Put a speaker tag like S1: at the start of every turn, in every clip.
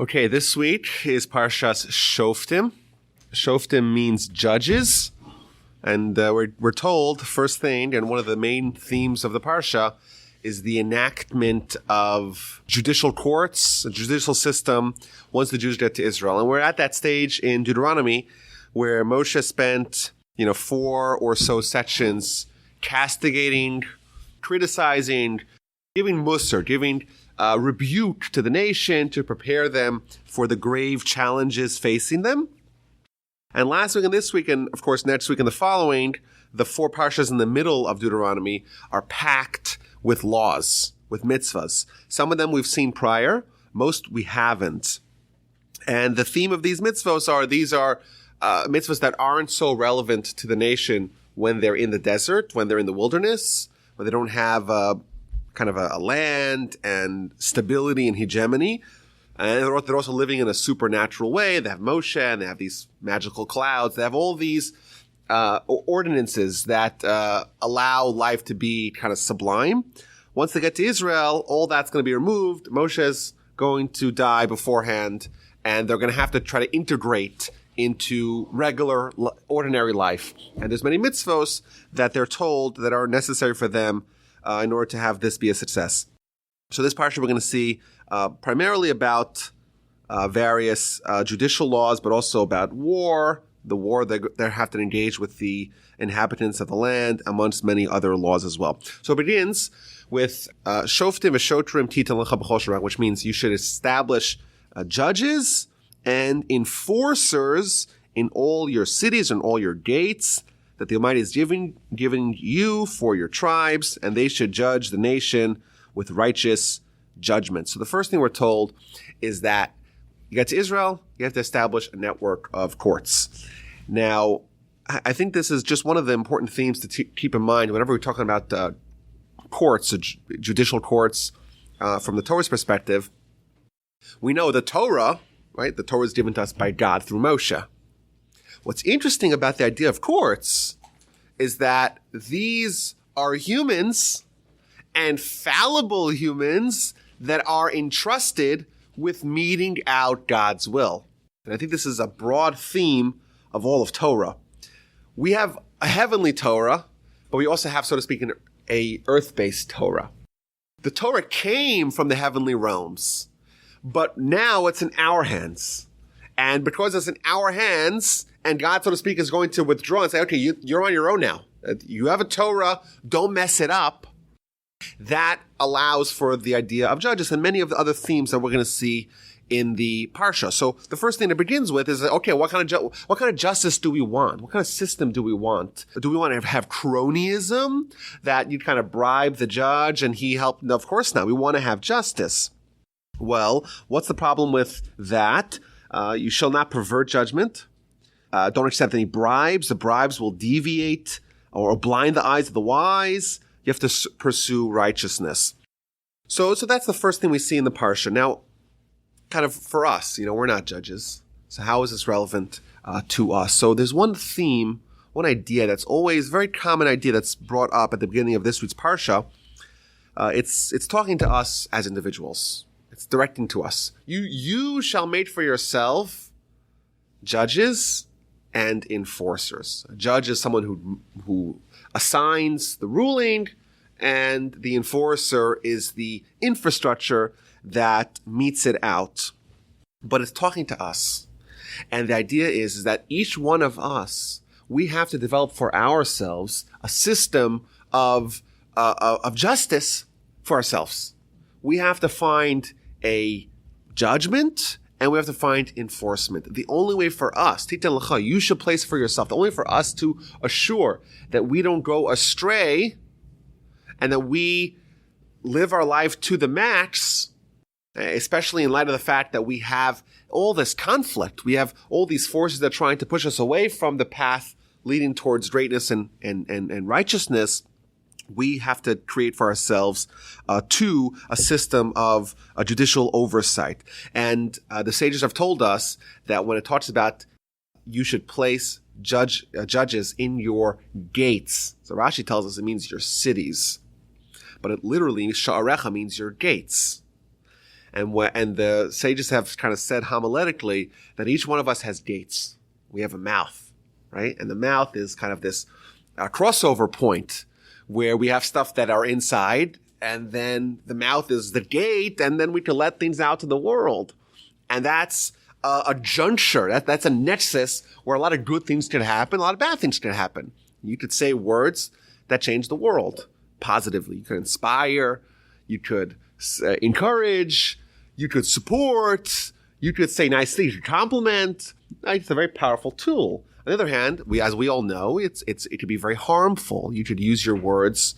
S1: Okay, this week is Parshas Shoftim. Shoftim means judges. And we're told, first thing, and one of the main themes of the Parsha, is the enactment of judicial courts, a judicial system, once the Jews get to Israel. And we're at that stage in Deuteronomy where Moshe spent, 4 or so sections castigating, criticizing, giving musar, giving rebuke to the nation to prepare them for the grave challenges facing them. And last week and this week, and of course next week and the following, the 4 parshas in the middle of Deuteronomy are packed with laws, with mitzvahs. Some of them we've seen prior, most we haven't. And the theme of these mitzvahs are mitzvahs that aren't so relevant to the nation when they're in the desert, when they're in the wilderness, when they don't have a land and stability and hegemony. And they're also living in a supernatural way. They have Moshe, and they have these magical clouds. They have all these ordinances that allow life to be kind of sublime. Once they get to Israel, all that's going to be removed. Moshe's going to die beforehand, and they're going to have to try to integrate into regular, ordinary life. And there's many mitzvos that they're told that are necessary for them in order to have this be a success. So this parsha we're going to see primarily about various judicial laws, but also about war, the war that they have to engage with the inhabitants of the land, amongst many other laws as well. So it begins with Shoftim v'shotrim titan lecha b'chol shorach, which means you should establish judges and enforcers in all your cities and all your gates that the Almighty is giving you for your tribes, and they should judge the nation with righteous judgment. So the first thing we're told is that you get to Israel, you have to establish a network of courts. Now, I think this is just one of the important themes to keep in mind whenever we're talking about courts, judicial courts, from the Torah's perspective. We know the Torah, right? The Torah is given to us by God through Moshe. What's interesting about the idea of courts is that these are humans, and fallible humans that are entrusted with meting out God's will. And I think this is a broad theme of all of Torah. We have a heavenly Torah, but we also have, so to speak, a earth-based Torah. The Torah came from the heavenly realms, but now it's in our hands. And because it's in our hands, and God, so to speak, is going to withdraw and say, okay, you're on your own now. You have a Torah, don't mess it up. That allows for the idea of judges and many of the other themes that we're going to see in the Parsha. So the first thing it begins with is, okay, what kind of justice do we want? What kind of system do we want? Do we want to have cronyism, that you kind of bribe the judge and he helped? No, of course not. We want to have justice. Well, what's the problem with that? You shall not pervert judgment. Don't accept any bribes. The bribes will deviate or blind the eyes of the wise. You have to pursue righteousness. So that's the first thing we see in the Parsha. Now, kind of for us, we're not judges. So how is this relevant to us? So there's one theme, one idea that's always a very common idea that's brought up at the beginning of this week's Parsha. It's talking to us as individuals. It's directing to us. You shall make for yourself judges and enforcers. A judge is someone who assigns the ruling, and the enforcer is the infrastructure that meets it out. But it's talking to us. And the idea is that each one of us, we have to develop for ourselves a system of justice for ourselves. We have to find a judgment, and we have to find enforcement. The only way for us, titan lecha, you should place for yourself, the only way for us to assure that we don't go astray and that we live our life to the max, especially in light of the fact that we have all this conflict. We have all these forces that are trying to push us away from the path leading towards greatness and righteousness. We have to create for ourselves a system of judicial oversight. And the sages have told us that when it talks about you should place judges in your gates. So Rashi tells us it means your cities. But it literally, sha'arecha, means your gates. And the sages have kind of said homiletically that each one of us has gates. We have a mouth, right? And the mouth is kind of this crossover point where we have stuff that are inside, and then the mouth is the gate, and then we can let things out to the world. And that's a juncture. That's a nexus where a lot of good things can happen, a lot of bad things can happen. You could say words that change the world positively. You could inspire, you could encourage, you could support, you could say nice things, you could compliment. It's a very powerful tool. On the other hand, as we all know, it could be very harmful. You could use your words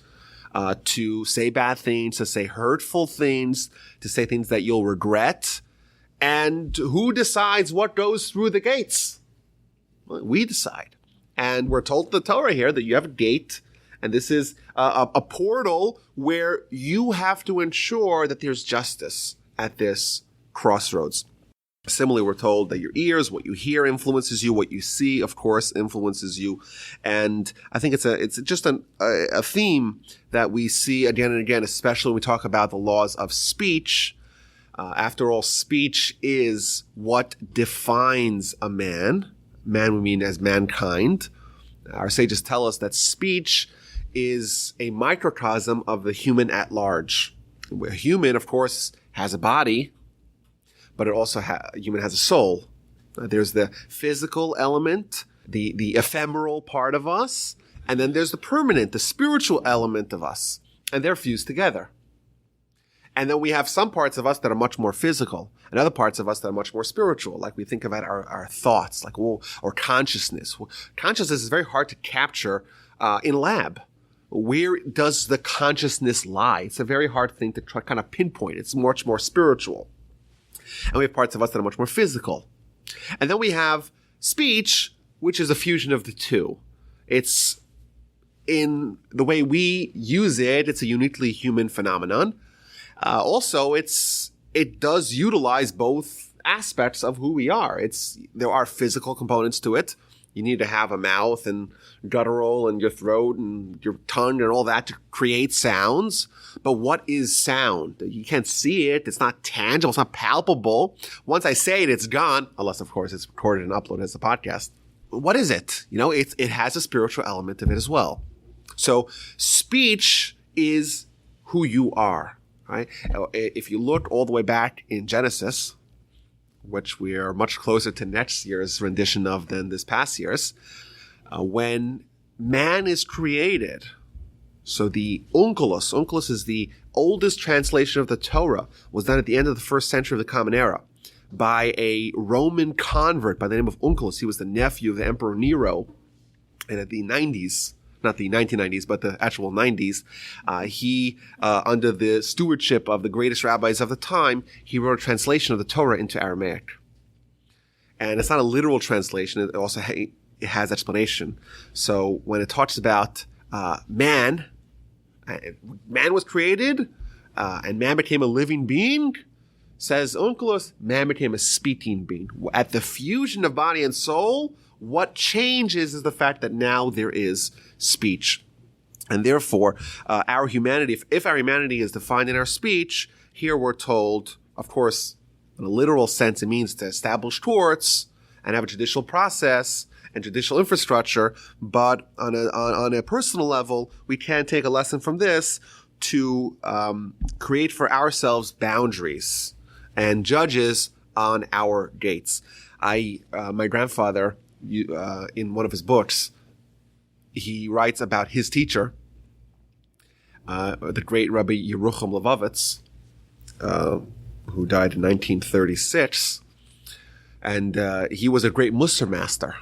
S1: to say bad things, to say hurtful things, to say things that you'll regret. And who decides what goes through the gates? Well, we decide. And we're told in the Torah here that you have a gate, and this is a portal where you have to ensure that there's justice at this crossroads. Similarly, we're told that your ears, what you hear influences you, what you see, of course, influences you. And I think it's just a theme that we see again and again, especially when we talk about the laws of speech. After all, speech is what defines a man. Man, we mean as mankind. Our sages tell us that speech is a microcosm of the human at large. A human, of course, has a body, but it also human has a soul. There's the physical element, the ephemeral part of us, and then there's the permanent, the spiritual element of us, and they're fused together. And then we have some parts of us that are much more physical, and other parts of us that are much more spiritual, like we think about our thoughts, like or consciousness. Consciousness is very hard to capture in a lab. Where does the consciousness lie? It's a very hard thing to try kind of pinpoint. It's much more spiritual. And we have parts of us that are much more physical. And then we have speech, which is a fusion of the two. It's in the way we use it, it's a uniquely human phenomenon. Also, it does utilize both aspects of who we are. There are physical components to it. You need to have a mouth and guttural and your throat and your tongue and all that to create sounds. But what is sound? You can't see it. It's not tangible. It's not palpable. Once I say it, it's gone. Unless, of course, it's recorded and uploaded as a podcast. What is it? It has a spiritual element of it as well. So speech is who you are, right? If you look all the way back in Genesis, which we are much closer to next year's rendition of than this past year's, when man is created, so the Onkelos is the oldest translation of the Torah, was done at the end of the first century of the Common Era by a Roman convert by the name of Onkelos. He was the nephew of the Emperor Nero, and at the 90s, not the 1990s, but the actual 90s, he, under the stewardship of the greatest rabbis of the time, he wrote a translation of the Torah into Aramaic. And it's not a literal translation. It also it has explanation. So when it talks about man was created, and man became a living being, says Onkelos, man became a speaking being. At the fusion of body and soul, what changes is the fact that now there is speech. And therefore, our humanity, if our humanity is defined in our speech, here we're told, of course, in a literal sense, it means to establish courts and have a judicial process and judicial infrastructure. But on a personal level, we can take a lesson from this to create for ourselves boundaries and judges on our gates. My grandfather, in one of his books, he writes about his teacher, the great Rabbi Yerucham Levovitz, who died in 1936. And he was a great Musar master.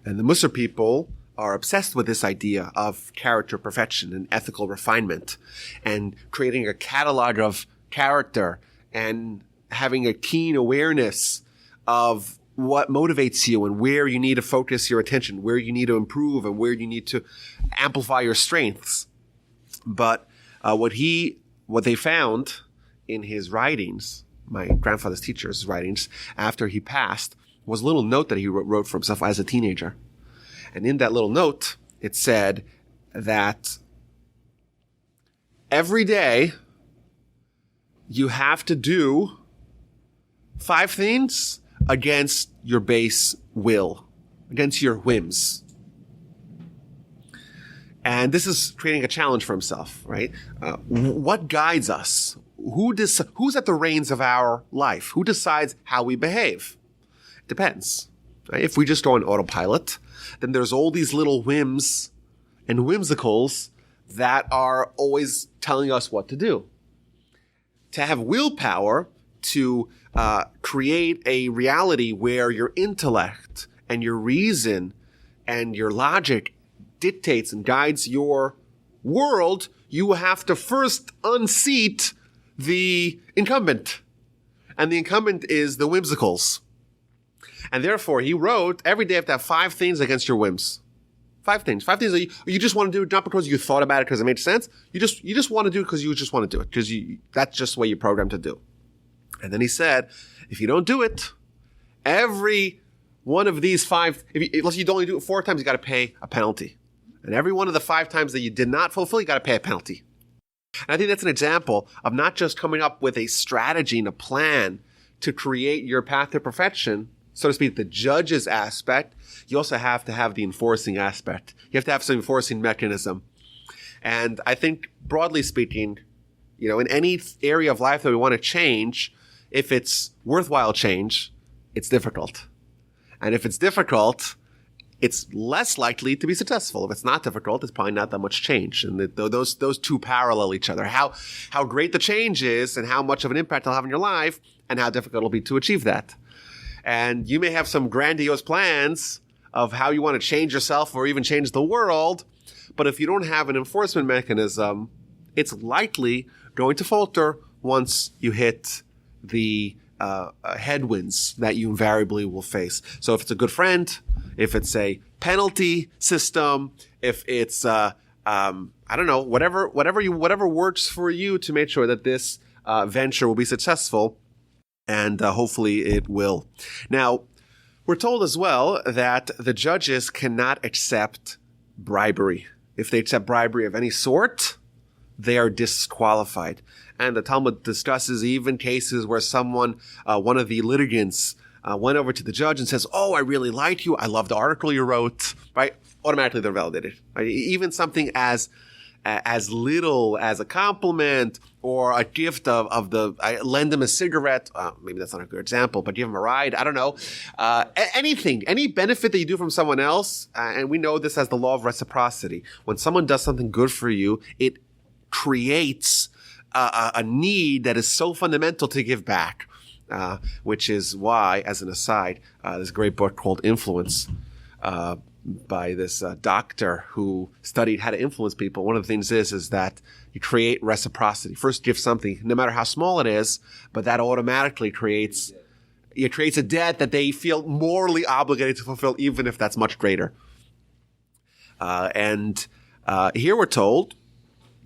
S1: And the Musar people are obsessed with this idea of character perfection and ethical refinement and creating a catalog of character and having a keen awareness of what motivates you and where you need to focus your attention, where you need to improve and where you need to amplify your strengths. But what they found in his writings, my grandfather's teacher's writings, after he passed, was a little note that he wrote for himself as a teenager. And in that little note, it said that every day you have to do 5 things against your base will, against your whims. And this is creating a challenge for himself, right? What guides us? Who's at the reins of our life? Who decides how we behave? It depends. Right? If we just go on autopilot, then there's all these little whims and whimsicals that are always telling us what to do. To have willpower to create a reality where your intellect and your reason and your logic dictates and guides your world, you have to first unseat the incumbent. And the incumbent is the whimsicals. And therefore, he wrote, every day you have to have 5 things against your whims. 5 things. 5 things that you just want to do, not because you thought about it because it made sense. You just want to do it because you just want to do it, because that's just what you're programmed to do. And then he said, if you don't do it, every one of these 5, unless you only do it 4 times, you got to pay a penalty. And every one of the 5 times that you did not fulfill, you got to pay a penalty. And I think that's an example of not just coming up with a strategy and a plan to create your path to perfection, so to speak, the judge's aspect. You also have to have the enforcing aspect. You have to have some enforcing mechanism. And I think, broadly speaking, in any area of life that we want to change, if it's worthwhile change, it's difficult. And if it's difficult, it's less likely to be successful. If it's not difficult, it's probably not that much change. And those two parallel each other. How great the change is and how much of an impact it'll have in your life and how difficult it'll be to achieve that. And you may have some grandiose plans of how you want to change yourself or even change the world. But if you don't have an enforcement mechanism, it's likely going to falter once you hit the headwinds that you invariably will face. So if it's a good friend, if it's a penalty system, if it's whatever works for you to make sure that this venture will be successful, and hopefully it will. Now, we're told as well that the judges cannot accept bribery. If they accept bribery of any sort, they are disqualified. And the Talmud discusses even cases where someone, one of the litigants, went over to the judge and says, "Oh, I really like you. I love the article you wrote." Right? Automatically they're validated. Right? Even something as little as a compliment or a gift I lend them a cigarette. Maybe that's not a good example, but give them a ride. I don't know. Anything, any benefit that you do from someone else, and we know this as the law of reciprocity. When someone does something good for you, it creates a need that is so fundamental to give back, which is why, as an aside, there's a great book called Influence by this doctor who studied how to influence people. One of the things is that you create reciprocity. First, give something, no matter how small it is, but that automatically creates a debt that they feel morally obligated to fulfill, even if that's much greater. And here we're told,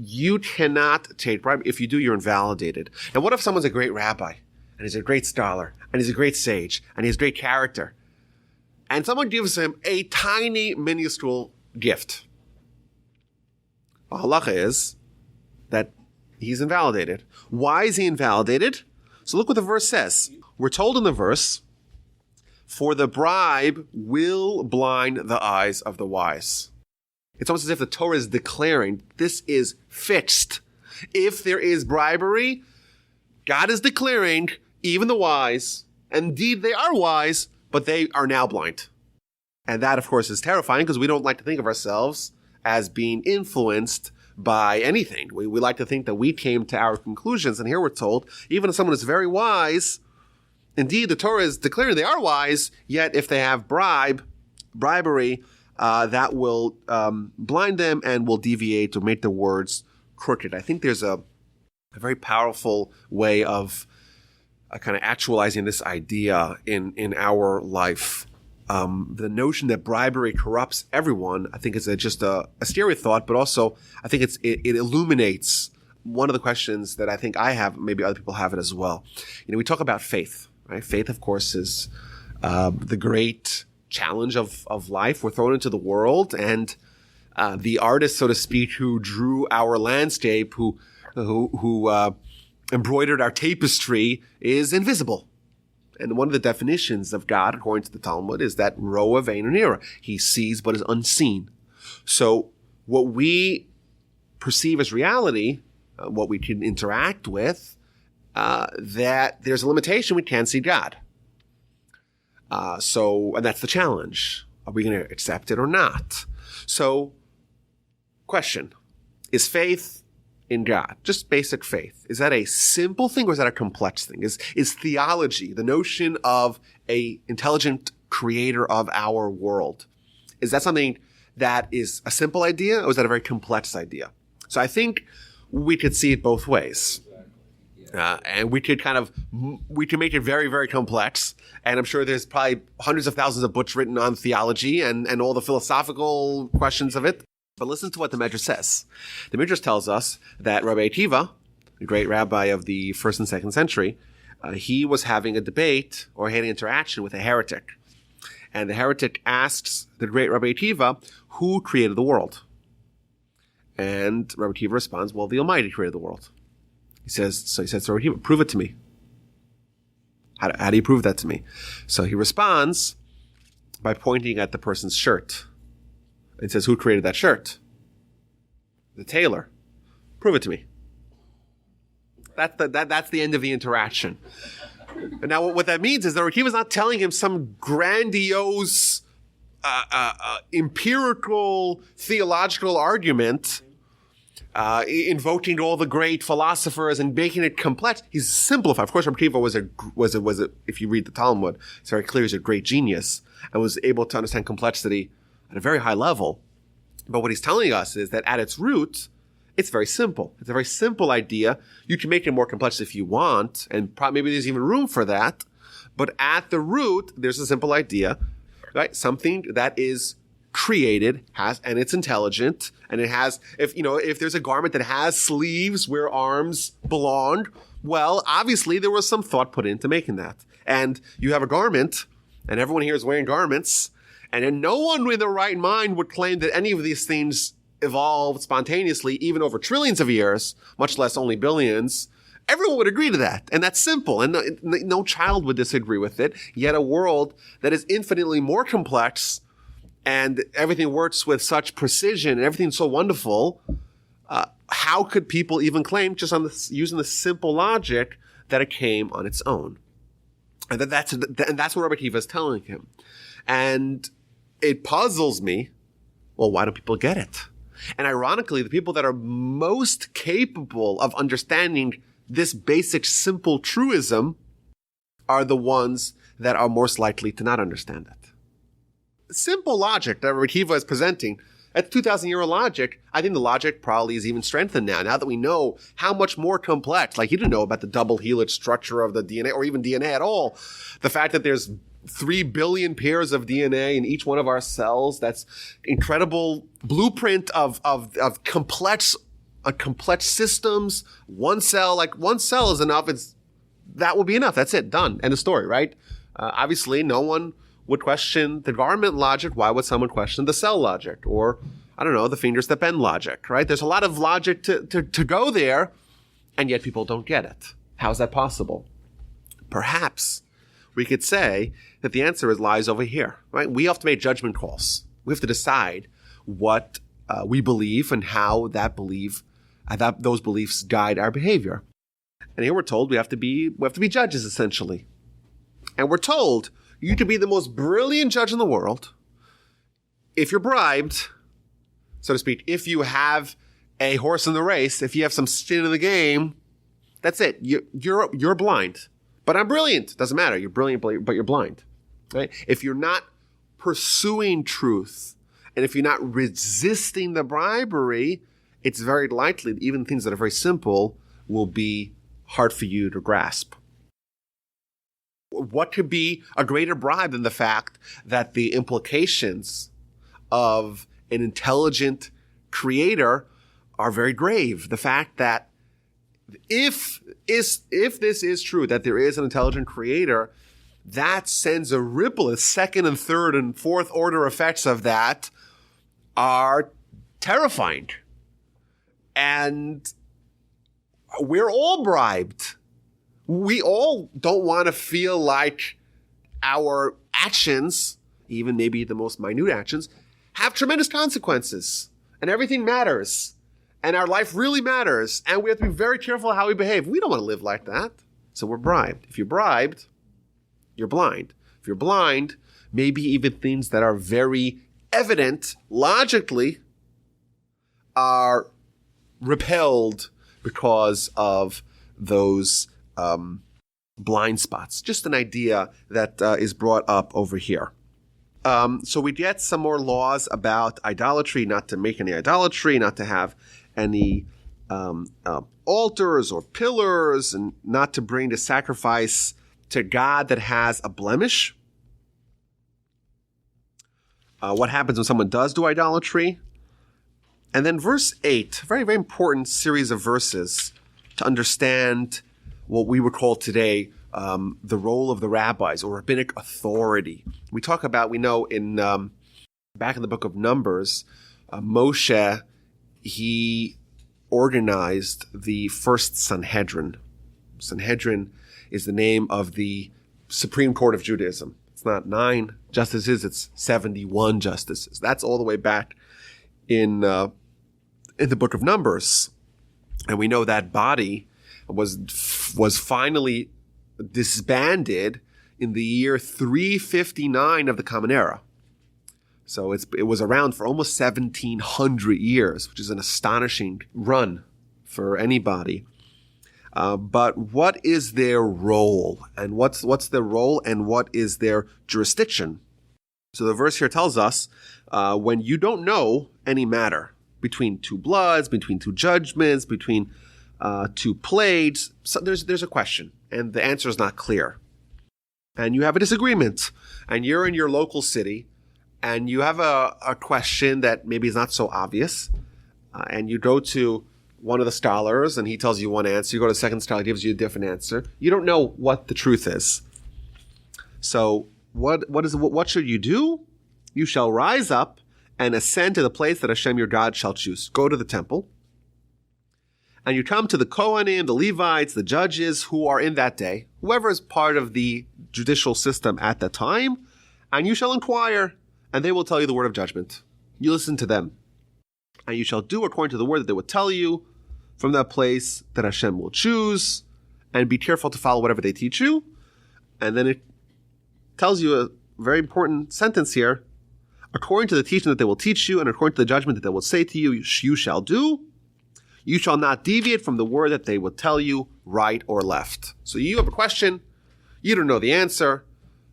S1: you cannot take bribe. If you do, you're invalidated. And what if someone's a great rabbi, and he's a great scholar, and he's a great sage, and he has great character, and someone gives him a tiny, minuscule gift? The halacha is that he's invalidated. Why is he invalidated? So look what the verse says. We're told in the verse, "For the bribe will blind the eyes of the wise." It's almost as if the Torah is declaring this is fixed. If there is bribery, God is declaring even the wise, and indeed they are wise, but they are now blind. And that, of course, is terrifying because we don't like to think of ourselves as being influenced by anything. We like to think that we came to our conclusions. And here we're told, even if someone is very wise, indeed the Torah is declaring they are wise, yet if they have bribery, that will blind them and will deviate or make the words crooked. I think there's a very powerful way of kind of actualizing this idea in our life. The notion that bribery corrupts everyone, I think, is just a scary thought, but also I think it illuminates one of the questions that I think I have, maybe other people have it as well. We talk about faith, right? Faith, of course, is the great challenge of life. We're thrown into the world, and the artist, so to speak, who drew our landscape, who embroidered our tapestry is invisible. And one of the definitions of God, according to the Talmud, is that roa ve'eino nira. He sees but is unseen. So what we perceive as reality, what we can interact with, that there's a limitation, we can't see God. And that's the challenge. Are we going to accept it or not? So, question, is faith in God, just basic faith, is that a simple thing or is that a complex thing? Is theology, the notion of a intelligent creator of our world, is that something that is a simple idea or is that a very complex idea? So I think we could see it both ways. And we could make it very, very complex. And I'm sure there's probably hundreds of thousands of books written on theology and all the philosophical questions of it. But listen to what the Midrash says. The Midrash tells us that Rabbi Akiva, the great rabbi of the 1st and 2nd century, he was having a debate or had an interaction with a heretic. And the heretic asks the great Rabbi Akiva, who created the world? And Rabbi Akiva responds, well, the Almighty created the world. He says to Rabbi Akiva, prove it to me. How do you prove that to me? So he responds by pointing at the person's shirt. And says, who created that shirt? The tailor. Prove it to me. That's the end of the interaction. And now what that means is that Rabbi Akiva is not telling him some grandiose, empirical, theological argument, invoking all the great philosophers and making it complex. He's simplified. Of course, Rabbi Akiva was a, if you read the Talmud, it's very clear he's a great genius and was able to understand complexity at a very high level. But what he's telling us is that at its root, it's very simple. It's a very simple idea. You can make it more complex if you want, and maybe there's even room for that. But at the root, there's a simple idea, right? Something that is created and it's intelligent, and it has, if there's a garment that has sleeves where arms belong, well, obviously there was some thought put into making that. And you have a garment, and everyone here is wearing garments, and then no one with the right mind would claim that any of these things evolved spontaneously, even over trillions of years, much less only billions. Everyone would agree to that. And that's simple. And no child would disagree with it. Yet a world that is infinitely more complex and everything works with such precision and everything's so wonderful, how could people even claim, just using the simple logic, that it came on its own? And that's what Rabbi Akiva is telling him. And it puzzles me. Well, why don't people get it? And ironically, the people that are most capable of understanding this basic, simple truism are the ones that are most likely to not understand it. Simple logic that Rabbi Akiva is presenting, at 2,000-year-old logic, I think the logic probably is even strengthened now that we know how much more complex, like you didn't know about the double helix structure of the DNA, or even DNA at all. The fact that there's 3 billion pairs of DNA in each one of our cells, that's incredible blueprint of complex systems. One cell is enough. That will be enough. That's it. Done. End of story, right? Obviously, no one would question the garment logic. Why would someone question the cell logic? Or, I don't know, the fingers that bend logic, right? There's a lot of logic to go there, and yet people don't get it. How is that possible? Perhaps we could say that the answer lies over here, right? We have to make judgment calls. We have to decide what we believe and how those beliefs guide our behavior. And here we're told we have to be judges, essentially. And we're told you can be the most brilliant judge in the world if you're bribed, so to speak. If you have a horse in the race, if you have some skin in the game, that's it. You're blind. But I'm brilliant. Doesn't matter. You're brilliant, but you're blind. Right? If you're not pursuing truth, and if you're not resisting the bribery, it's very likely that even things that are very simple will be hard for you to grasp. What could be a greater bribe than the fact that the implications of an intelligent creator are very grave? The fact that if this is true, that there is an intelligent creator, that sends a ripple. The second and third and fourth order effects of that are terrifying. And we're all bribed. We all don't want to feel like our actions, even maybe the most minute actions, have tremendous consequences. And everything matters. And our life really matters. And we have to be very careful how we behave. We don't want to live like that. So we're bribed. If you're bribed, you're blind. If you're blind, maybe even things that are very evident logically are repelled because of those blind spots. Just an idea that is brought up over here. So we get some more laws about idolatry, not to make any idolatry, not to have any altars or pillars, and not to bring the sacrifice to God that has a blemish. What happens when someone does do idolatry? And then verse 8, very, very important series of verses to understand what we would call today the role of the rabbis or rabbinic authority. We know in back in the book of Numbers, Moshe, he organized the first Sanhedrin. Sanhedrin is the name of the Supreme Court of Judaism. It's not 9 justices, it's 71 justices. That's all the way back in the book of Numbers. And we know that body was finally disbanded in the year 359 of the Common Era. So it was around for almost 1,700 years, which is an astonishing run for anybody. But what is their role? And what's their role and what is their jurisdiction? So the verse here tells us, when you don't know any matter between two bloods, between two judgments, between two plagues, so there's a question, and the answer is not clear. And you have a disagreement, and you're in your local city, and you have a question that maybe is not so obvious, and you go to one of the scholars, and he tells you one answer. You go to the second scholar, he gives you a different answer. You don't know what the truth is. So what should you do? You shall rise up and ascend to the place that Hashem your God shall choose. Go to the temple, and you come to the Kohanim, the Levites, the judges who are in that day, whoever is part of the judicial system at the time, and you shall inquire, and they will tell you the word of judgment. You listen to them, and you shall do according to the word that they will tell you from that place that Hashem will choose, and be careful to follow whatever they teach you. And then it tells you a very important sentence here. According to the teaching that they will teach you, and according to the judgment that they will say to you, you shall do. You shall not deviate from the word that they will tell you, right or left. So you have a question, you don't know the answer,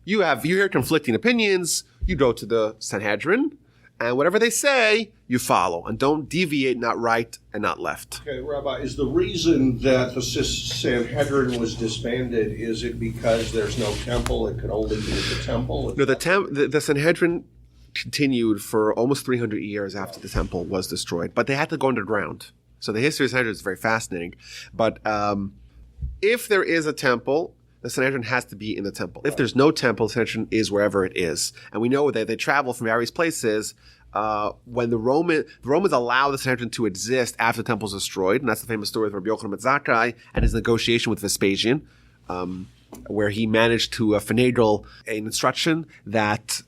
S1: you hear conflicting opinions, you go to the Sanhedrin, and whatever they say, you follow. And don't deviate, not right and not left.
S2: Okay, Rabbi, is the reason that the Sanhedrin was disbanded, is it because there's no temple, it could only be the temple?
S1: No, the Sanhedrin continued for almost 300 years after the temple was destroyed, but they had to go underground. So the history of the Sanhedrin is very fascinating. But if there is a temple, the Sanhedrin has to be in the temple. If there's no temple, the Sanhedrin is wherever it is. And we know that they travel from various places. When the Romans allow the Sanhedrin to exist after the temple is destroyed, and that's the famous story of Rabbi Yochanan ben Zakkai and his negotiation with Vespasian, where he managed to finagle an instruction that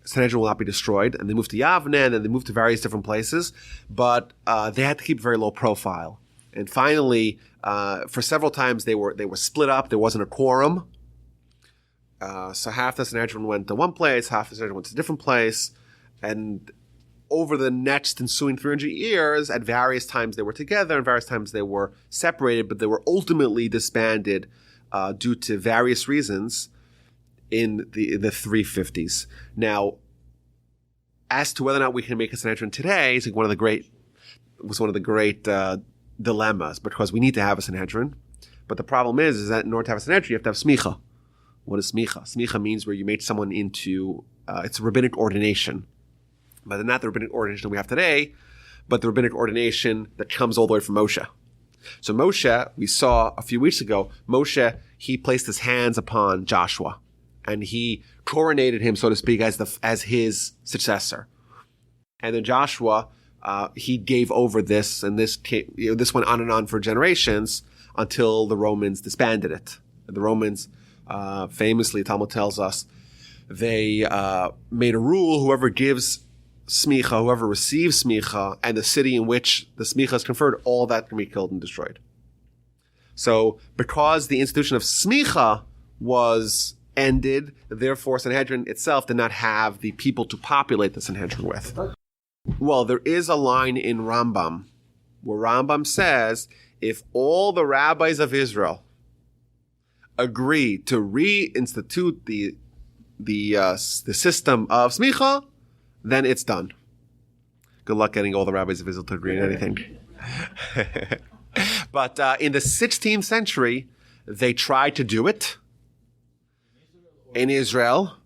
S1: Sanhedrin will not be destroyed, and they moved to Yavne, and then they moved to various different places, but they had to keep a very low profile. And finally, for several times they were split up. There wasn't a quorum. So half the Sanhedrin went to one place, half the Sanhedrin went to a different place, and over the next ensuing 300 years, at various times they were together, and various times they were separated, but they were ultimately disbanded due to various reasons in the 350s. Now, as to whether or not we can make a Sanhedrin today, it's like one of the great dilemmas, because we need to have a Sanhedrin. But the problem is that in order to have a Sanhedrin, you have to have smicha. What is smicha? Smicha means where you make someone into, it's a rabbinic ordination. But not the rabbinic ordination we have today, but the rabbinic ordination that comes all the way from Moshe. So Moshe, we saw a few weeks ago, Moshe, he placed his hands upon Joshua, and he coronated him, so to speak, as his successor. And then Joshua he gave over this, and this went on and on for generations until the Romans disbanded it. The Romans, famously, Talmud tells us, they made a rule: whoever gives smicha, whoever receives smicha, and the city in which the smicha is conferred, all that can be killed and destroyed. So, because the institution of smicha was ended, therefore Sanhedrin itself did not have the people to populate the Sanhedrin with. Well, there is a line in Rambam where Rambam says, if all the rabbis of Israel agree to reinstitute the system of smicha, then it's done. Good luck getting all the rabbis of Israel to agree on anything. But in the 16th century, they tried to do it in Israel,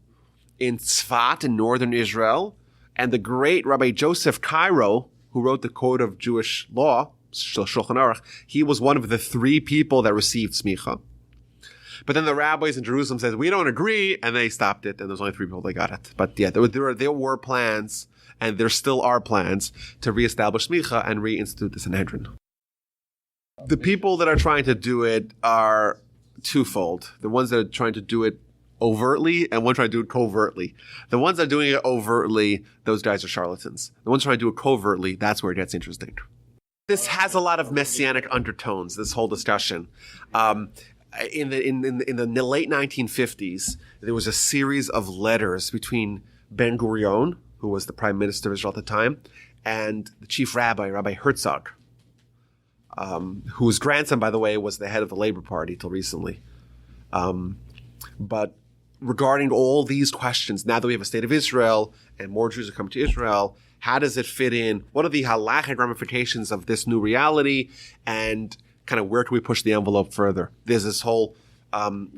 S1: in Tzfat, in northern Israel, and the great Rabbi Joseph Cairo, who wrote the Code of Jewish Law, Shulchan Aruch, he was one of the 3 people that received smicha. But then the rabbis in Jerusalem said, we don't agree, and they stopped it, and there's only 3 people that got it. But yeah, there were plans, and there still are plans, to reestablish smicha and reinstitute the Sanhedrin. The people that are trying to do it are twofold. The ones that are trying to do it overtly and one trying to do it covertly. The ones that are doing it overtly, those guys are charlatans. The ones trying to do it covertly, that's where it gets interesting. This has a lot of messianic undertones, this whole discussion. In the late 1950s, there was a series of letters between Ben Gurion, who was the prime minister of Israel at the time, and the chief rabbi, Rabbi Herzog, whose grandson, by the way, was the head of the Labor Party till recently. But regarding all these questions, now that we have a state of Israel and more Jews are coming to Israel, how does it fit in? What are the halachic ramifications of this new reality? And kind of where can we push the envelope further? There's this whole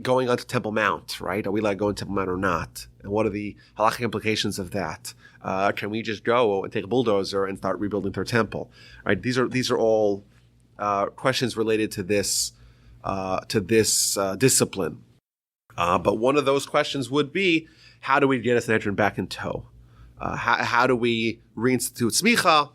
S1: going onto Temple Mount, right? Are we allowed to go on Temple Mount or not? And what are the halachic implications of that? Can we just go and take a bulldozer and start rebuilding their temple? Right? These are all questions related to this discipline. But one of those questions would be, how do we get a Sanhedrin back in tow? How do we reinstitute smicha?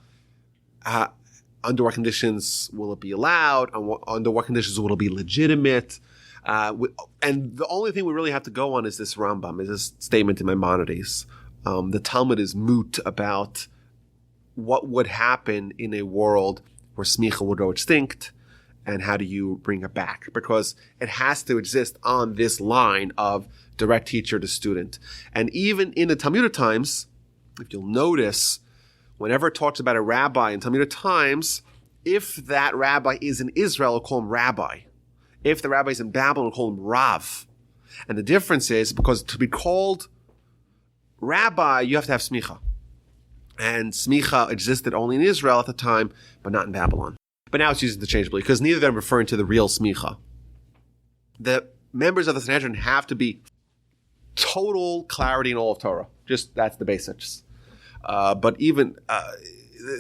S1: Under what conditions will it be allowed? Under what conditions will it be legitimate? And the only thing we really have to go on is this Rambam, is this statement in Maimonides. The Talmud is moot about what would happen in a world where smicha would go extinct, and how do you bring it back? Because it has to exist on this line of direct teacher to student. And even in the Talmudic times, if you'll notice, whenever it talks about a rabbi in Talmudic times, if that rabbi is in Israel, we'll call him rabbi. If the rabbi is in Babylon, we'll call him Rav. And the difference is, because to be called rabbi, you have to have smicha. And smicha existed only in Israel at the time, but not in Babylon. But now it's used interchangeably, because neither of them are referring to the real smicha. The members of the Sanhedrin have to be total clarity in all of Torah. Just, that's the basics. But even,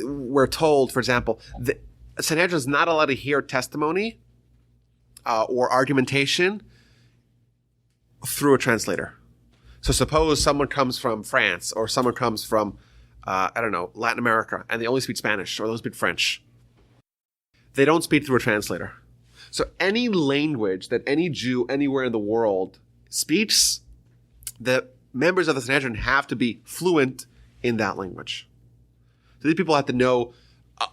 S1: we're told, for example, the Sanhedrin is not allowed to hear testimony or argumentation through a translator. So suppose someone comes from France, or someone comes from, Latin America, and they only speak Spanish, or they speak French. They don't speak through a translator. So any language that any Jew anywhere in the world speaks, the members of the Sanhedrin have to be fluent in that language. So these people have to know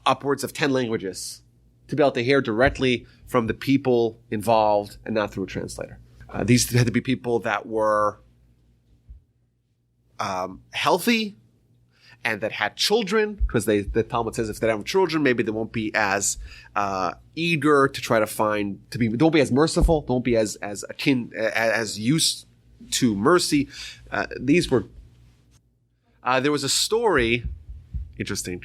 S1: upwards of 10 languages to be able to hear directly from the people involved and not through a translator. These had to be people that were healthy and that had children, because the Talmud says if they don't have children, maybe they won't be as eager to try to they won't be as merciful, they won't be as akin, as used to mercy. There was a story, interesting,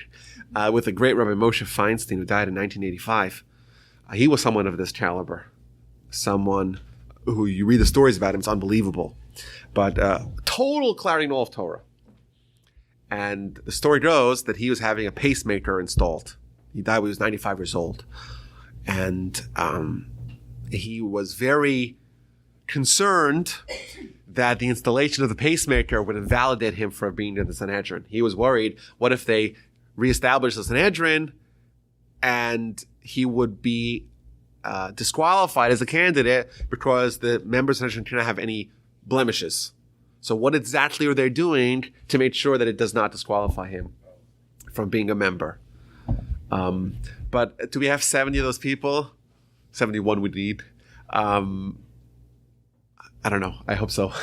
S1: with the great Rabbi Moshe Feinstein, who died in 1985. He was someone of this caliber, someone who you read the stories about him, it's unbelievable. But total clarity in all of Torah. And the story goes that he was having a pacemaker installed. He died when he was 95 years old. And he was very concerned that the installation of the pacemaker would invalidate him for being in the Sanhedrin. He was worried, what if they reestablish the Sanhedrin, and he would be disqualified as a candidate because the members of the Sanhedrin cannot have any blemishes. So what exactly are they doing to make sure that it does not disqualify him from being a member? But do we have 70 of those people? 71 we need. I don't know. I hope so.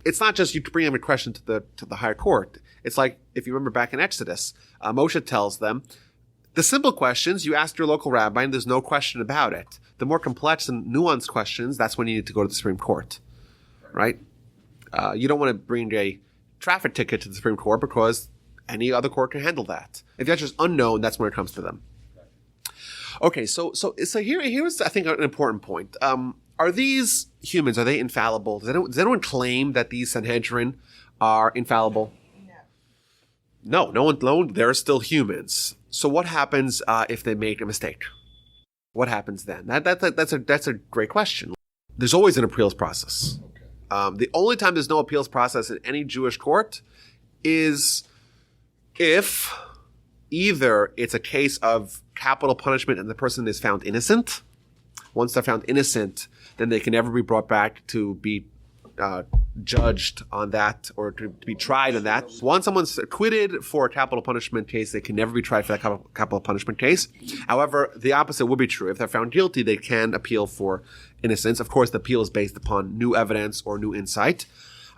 S1: It's not just you bring them a question to the higher court. It's like, if you remember back in Exodus, Moshe tells them, the simple questions, you ask your local rabbi and there's no question about it. The more complex and nuanced questions, that's when you need to go to the Supreme Court, right? You don't want to bring a traffic ticket to the Supreme Court because any other court can handle that. If that's just unknown, that's when it comes to them. Okay, so here's I think an important point. Are these humans? Are they infallible? Does anyone claim that these Sanhedrin are infallible? No. No one. They're still humans. So what happens if they make a mistake? What happens then? That's a great question. There's always an appeals process. The only time there's no appeals process in any Jewish court is if either it's a case of capital punishment and the person is found innocent. Once they're found innocent, then they can never be brought back to be judged on that or to be tried on that. Once someone's acquitted for a capital punishment case, they can never be tried for that capital punishment case. However, the opposite would be true. If they're found guilty, they can appeal for innocence. Of course, the appeal is based upon new evidence or new insight.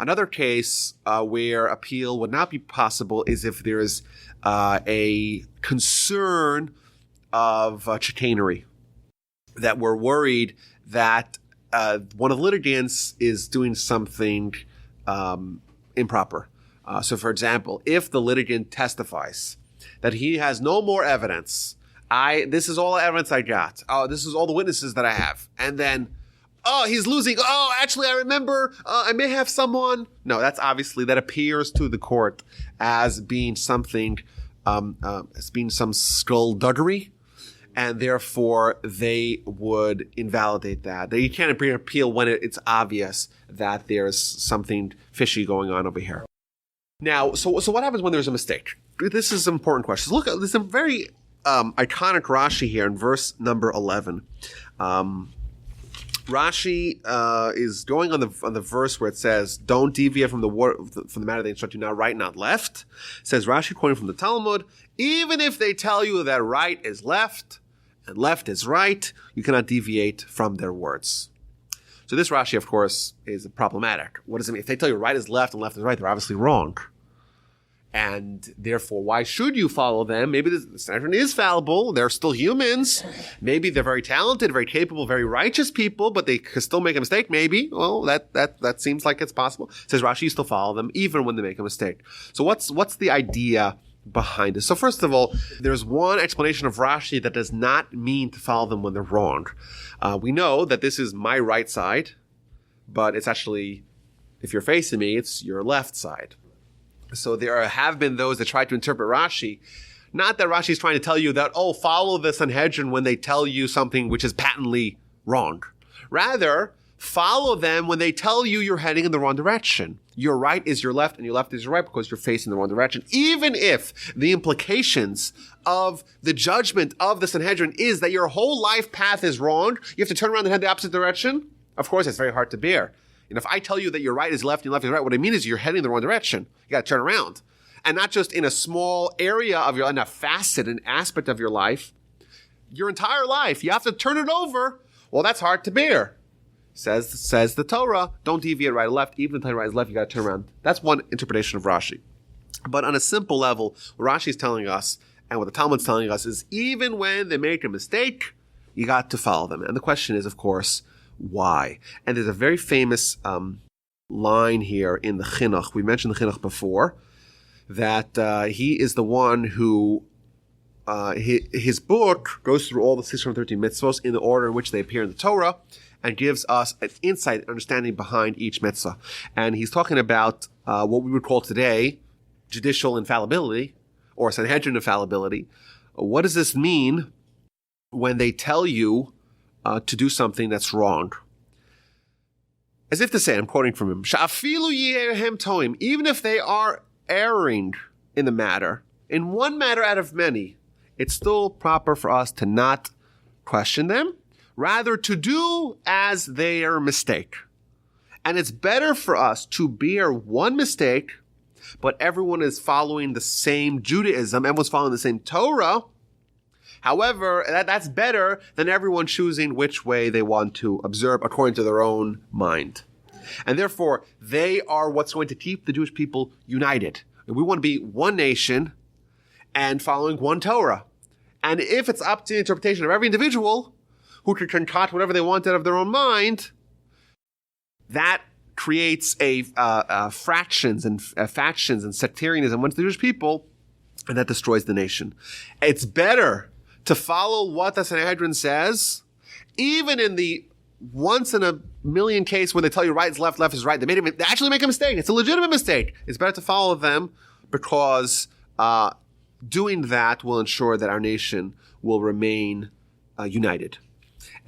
S1: Another case where appeal would not be possible is if there is a concern of chicanery, that we're worried that one of the litigants is doing something improper. So, for example, if the litigant testifies that he has no more evidence, this is all the evidence I got. This is all the witnesses that I have. And then, he's losing. Actually, I remember I may have someone. No, that appears to the court as being something, as being some skullduggery. And therefore, they would invalidate that. You can't appeal when it's obvious that there's something fishy going on over here. Now, so what happens when there's a mistake? This is an important question. Look, there's a very iconic Rashi here in verse number 11. Rashi is going on the verse where it says, "Don't deviate from the matter they instruct you, not right, not left." It says Rashi, quoting from the Talmud, "Even if they tell you that right is left and left is right, you cannot deviate from their words." So this Rashi, of course, is problematic. What does it mean? If they tell you right is left and left is right, they're obviously wrong. And therefore, why should you follow them? Maybe the Sanhedrin is fallible. They're still humans. Maybe they're very talented, very capable, very righteous people, but they could still make a mistake. Maybe. Well, that seems like it's possible. It says Rashi, you still follow them even when they make a mistake. So what's the idea behind it? So first of all, there's one explanation of Rashi that does not mean to follow them when they're wrong. We know that this is my right side, but it's actually, if you're facing me, it's your left side. So there have been those that try to interpret Rashi, not that Rashi is trying to tell you that, follow the Sanhedrin when they tell you something which is patently wrong. Rather, follow them when they tell you you're heading in the wrong direction. Your right is your left and your left is your right because you're facing the wrong direction. Even if the implications of the judgment of the Sanhedrin is that your whole life path is wrong, you have to turn around and head the opposite direction. Of course, it's very hard to bear. And if I tell you that your right is left and your left is right, what I mean is you're heading in the wrong direction. You got to turn around. And not just in a small area of in a facet, an aspect of your life, your entire life. You have to turn it over. Well, that's hard to bear. Says the Torah, don't deviate right or left. Even if the right is left, you got to turn around. That's one interpretation of Rashi. But on a simple level, what Rashi is telling us and what the Talmud's telling us is even when they make a mistake, you got to follow them. And the question is, of course, why? And there's a very famous line here in the Chinuch. We mentioned the Chinuch before, that he is the one who, his book goes through all the 613 mitzvos in the order in which they appear in the Torah and gives us an insight, understanding behind each mitzvah. And he's talking about what we would call today judicial infallibility or Sanhedrin infallibility. What does this mean when they tell you to do something that's wrong? As if to say, I'm quoting from him, "Sha'afilu yehem toim," even if they are erring in the matter, in one matter out of many, it's still proper for us to not question them, rather to do as their mistake. And it's better for us to bear one mistake, but everyone is following the same Judaism, everyone's following the same Torah. However, that's better than everyone choosing which way they want to observe according to their own mind. And therefore, they are what's going to keep the Jewish people united. We want to be one nation and following one Torah. And if it's up to the interpretation of every individual who can concoct whatever they want out of their own mind, that creates fractions and factions and sectarianism amongst the Jewish people, and that destroys the nation. It's better to follow what the Sanhedrin says, even in the once in a million case where they tell you right is left, left is right. They actually make a mistake. It's a legitimate mistake. It's better to follow them because doing that will ensure that our nation will remain united.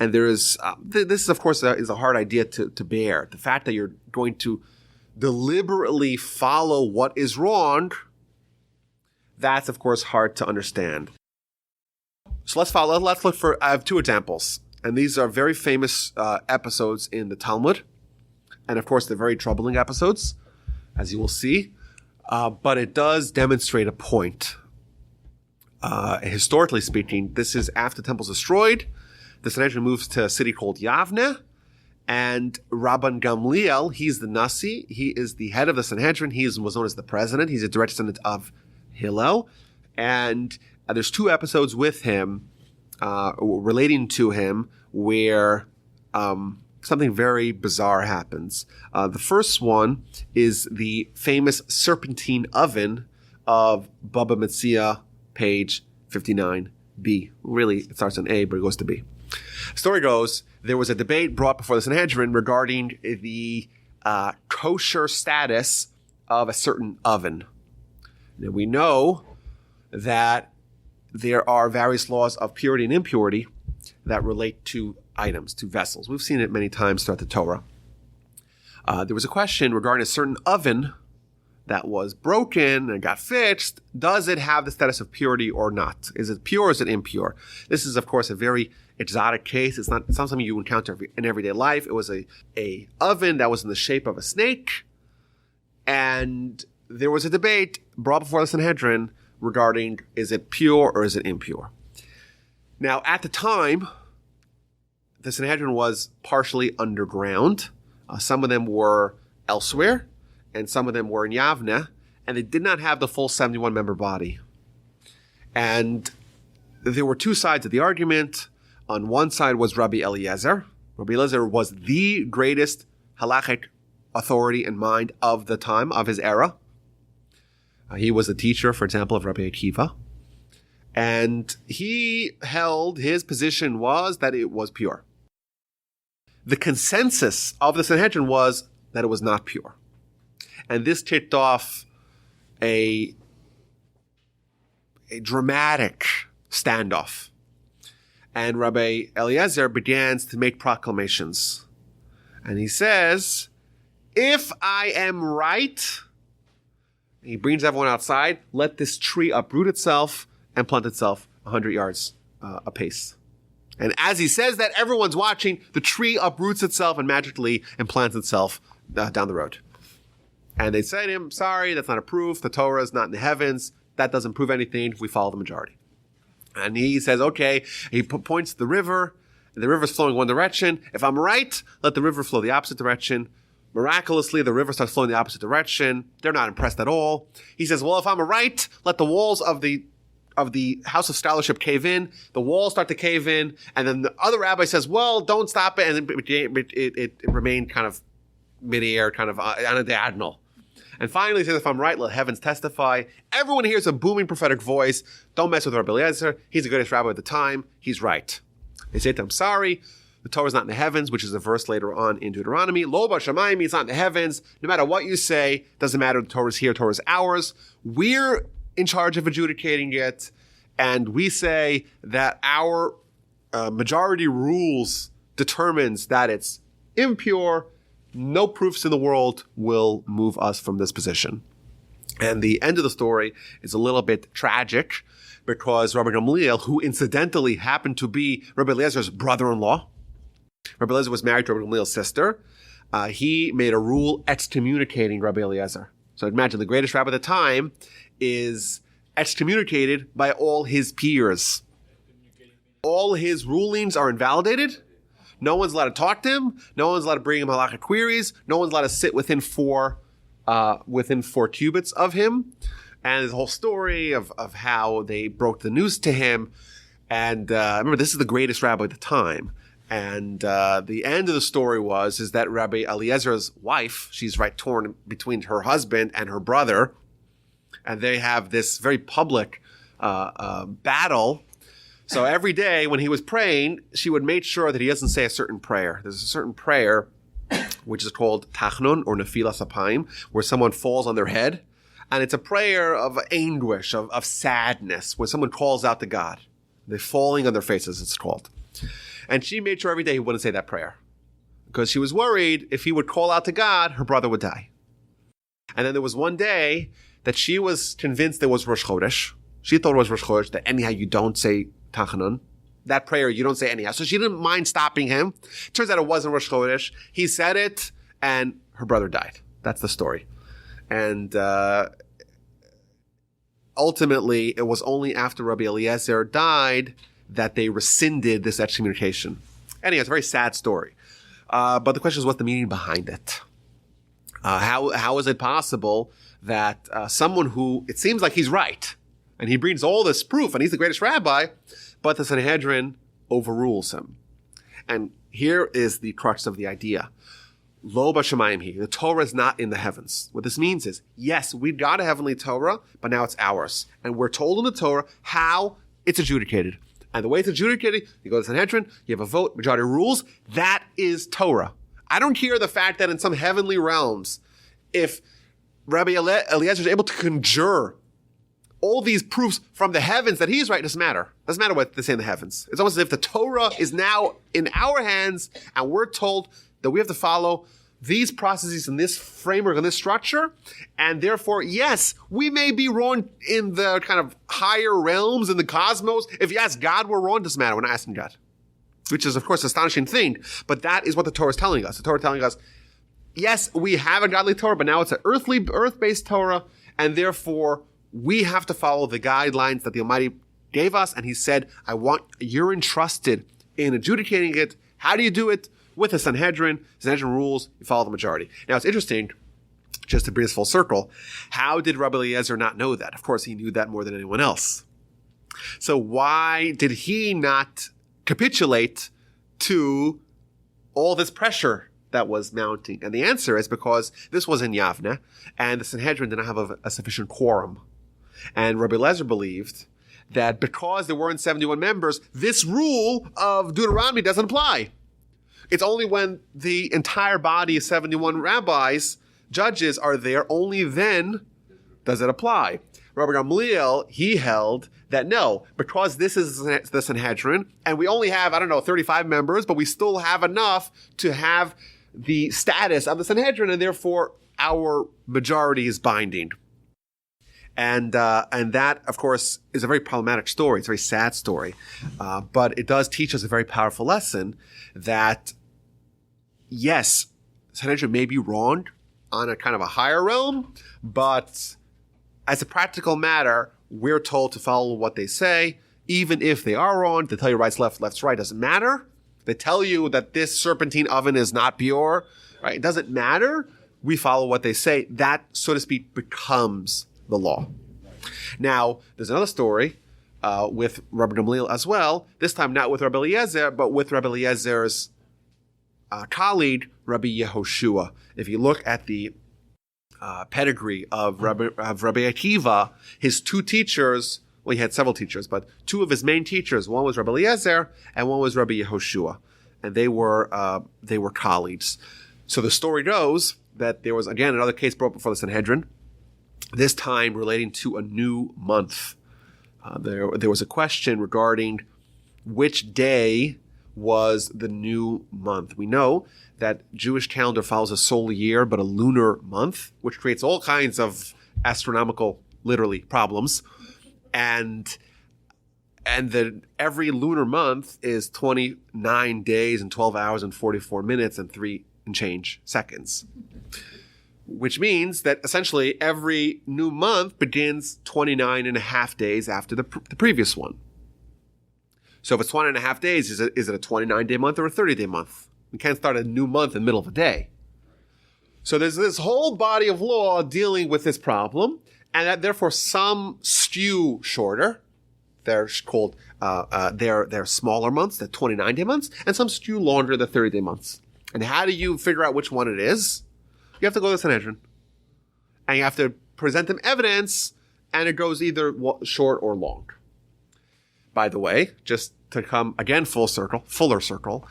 S1: And there is, this is of course is a hard idea to bear. The fact that you're going to deliberately follow what is wrong, that's of course hard to understand. So let's look for, I have two examples. And these are very famous episodes in the Talmud. And of course, they're very troubling episodes, as you will see. But it does demonstrate a point. Historically speaking, this is after the temple's destroyed. The Sanhedrin moves to a city called Yavne. And Rabban Gamliel, he's the Nasi. He is the head of the Sanhedrin. He was known as the president. He's a direct descendant of Hillel. And there's two episodes with him relating to him where something very bizarre happens. The first one is the famous serpentine oven of Baba Metzia, page 59b. Really, it starts on A, but it goes to B. The story goes, there was a debate brought before the Sanhedrin regarding the kosher status of a certain oven. Now, we know that there are various laws of purity and impurity that relate to items, to vessels. We've seen it many times throughout the Torah. There was a question regarding a certain oven that was broken and got fixed. Does it have the status of purity or not? Is it pure or is it impure? This is, of course, a very exotic case. It's not something you encounter in everyday life. It was a oven that was in the shape of a snake. And there was a debate brought before the Sanhedrin regarding is it pure or is it impure? Now, at the time, the Sanhedrin was partially underground. Some of them were elsewhere, and some of them were in Yavne, and they did not have the full 71-member body. And there were two sides of the argument. On one side was Rabbi Eliezer. Rabbi Eliezer was the greatest halachic authority and mind of the time, of his era. He was a teacher, for example, of Rabbi Akiva. And he held, his position was that it was pure. The consensus of the Sanhedrin was that it was not pure. And this kicked off a dramatic standoff. And Rabbi Eliezer begins to make proclamations. And he says, if I am right, he brings everyone outside, let this tree uproot itself and plant itself 100 yards apace. And as he says that, everyone's watching, the tree uproots itself and magically implants itself down the road. And they say to him, sorry, that's not a proof. The Torah is not in the heavens. That doesn't prove anything. We follow the majority. And he says, okay. He points to the river. And the river's flowing one direction. If I'm right, let the river flow the opposite direction. Miraculously, the river starts flowing the opposite direction. They're not impressed at all. He says, well, if I'm right, let the walls of the House of Scholarship cave in. The walls start to cave in. And then the other rabbi says, well, don't stop it. And it remained kind of midair, kind of on a diagonal. And finally, he says, if I'm right, let heavens testify. Everyone hears a booming prophetic voice. Don't mess with Rabbi Eliezer. He's the greatest rabbi at the time. He's right. They say to him, sorry, the Torah is not in the heavens, which is a verse later on in Deuteronomy. Lo b'shamayim, it's not in the heavens. No matter what you say, doesn't matter. The Torah is here. The Torah is ours. We're in charge of adjudicating it. And we say that our majority rules determines that it's impure. No proofs in the world will move us from this position. And the end of the story is a little bit tragic because Rabbi Gamliel, who incidentally happened to be Rabbi Eliezer's brother-in-law, Rabbi Eliezer was married to Rabbi Gamliel's sister, he made a rule excommunicating Rabbi Eliezer. So imagine the greatest rabbi at the time is excommunicated by all his peers. All his rulings are invalidated. No one's allowed to talk to him. No one's allowed to bring him halakhic queries. No one's allowed to sit within four cubits of him. And there's a whole story of how they broke the news to him. And remember, this is the greatest rabbi at the time. And the end of the story is that Rabbi Eliezer's wife, she's right torn between her husband and her brother. And they have this very public battle. So every day when he was praying, she would make sure that he doesn't say a certain prayer. There's a certain prayer which is called tachnun or nefilas apayim, where someone falls on their head. And it's a prayer of anguish, of sadness, where someone calls out to God. They're falling on their faces, it's called. And she made sure every day he wouldn't say that prayer. Because she was worried if he would call out to God, her brother would die. And then there was one day that she was convinced there was Rosh Chodesh. She thought it was Rosh Chodesh, that anyhow you don't say Tachanun. That prayer you don't say anyhow. So she didn't mind stopping him. Turns out it wasn't Rosh Chodesh. He said it, and her brother died. That's the story. And ultimately, it was only after Rabbi Eliezer died that they rescinded this excommunication. Anyway, it's a very sad story. But the question is, what's the meaning behind it? How is it possible that someone who, it seems like he's right, and he brings all this proof, and he's the greatest rabbi, but the Sanhedrin overrules him? And here is the crux of the idea. Lo b'shamayim hi. The Torah is not in the heavens. What this means is, yes, we got a heavenly Torah, but now it's ours. And we're told in the Torah how it's adjudicated. And the way it's adjudicated, you go to the Sanhedrin, you have a vote, majority rules. That is Torah. I don't care the fact that in some heavenly realms, if Rabbi Eliezer is able to conjure all these proofs from the heavens that he's right, it doesn't matter. It doesn't matter what they say in the heavens. It's almost as if the Torah is now in our hands, and we're told that we have to follow these processes in this framework, in this structure, and therefore, yes, we may be wrong in the kind of higher realms in the cosmos. If you ask God, we're wrong, it doesn't matter. We're not asking God, which is, of course, an astonishing thing, but that is what the Torah is telling us. The Torah is telling us, yes, we have a godly Torah, but now it's an earth-based Torah, and therefore, we have to follow the guidelines that the Almighty gave us, and He said, you're entrusted in adjudicating it. How do you do it? With the Sanhedrin rules, you follow the majority. Now, it's interesting, just to bring us full circle, how did Rabbi Eliezer not know that? Of course, he knew that more than anyone else. So why did he not capitulate to all this pressure that was mounting? And the answer is because this was in Yavne, and the Sanhedrin did not have a sufficient quorum. And Rabbi Eliezer believed that because there weren't 71 members, this rule of Deuteronomy doesn't apply. It's only when the entire body of 71 rabbis, judges, are there, only then does it apply. Rabbi Gamliel, he held that no, because this is the Sanhedrin, and we only have, 35 members, but we still have enough to have the status of the Sanhedrin, and therefore our majority is binding. And that, of course, is a very problematic story. It's a very sad story. But it does teach us a very powerful lesson that, yes, Sanhedrin may be wrong on a kind of a higher realm, but as a practical matter, we're told to follow what they say. Even if they are wrong, they tell you right's left, left's right, doesn't matter. They tell you that this serpentine oven is not pure, right? It doesn't matter. We follow what they say. That, so to speak, becomes the law. Now, there's another story with Rabbi Gamliel as well, this time not with Rabbi Eliezer, but with Rabbi Eliezer's colleague, Rabbi Yehoshua. If you look at the pedigree of Rabbi Akiva, his two teachers, well, he had several teachers, but two of his main teachers, one was Rabbi Eliezer and one was Rabbi Yehoshua, and they were colleagues. So the story goes that there was, again, another case brought before the Sanhedrin, this time relating to a new month. There was a question regarding which day was the new month. We know that Jewish calendar follows a solar year, but a lunar month, which creates all kinds of astronomical, literally, problems. And every lunar month is 29 days and 12 hours and 44 minutes and 3 and change seconds. Which means that essentially every new month begins 29 and a half days after the previous one. So if it's 20 and a half days, is it a 29-day month or a 30-day month? We can't start a new month in the middle of a day. So there's this whole body of law dealing with this problem, and that therefore some skew shorter. They're called they're smaller months, the 29-day months, and some skew longer, the 30-day months. And how do you figure out which one it is? You have to go to the Sanhedrin, and you have to present them evidence, and it goes either short or long. By the way, just to come again fuller circle,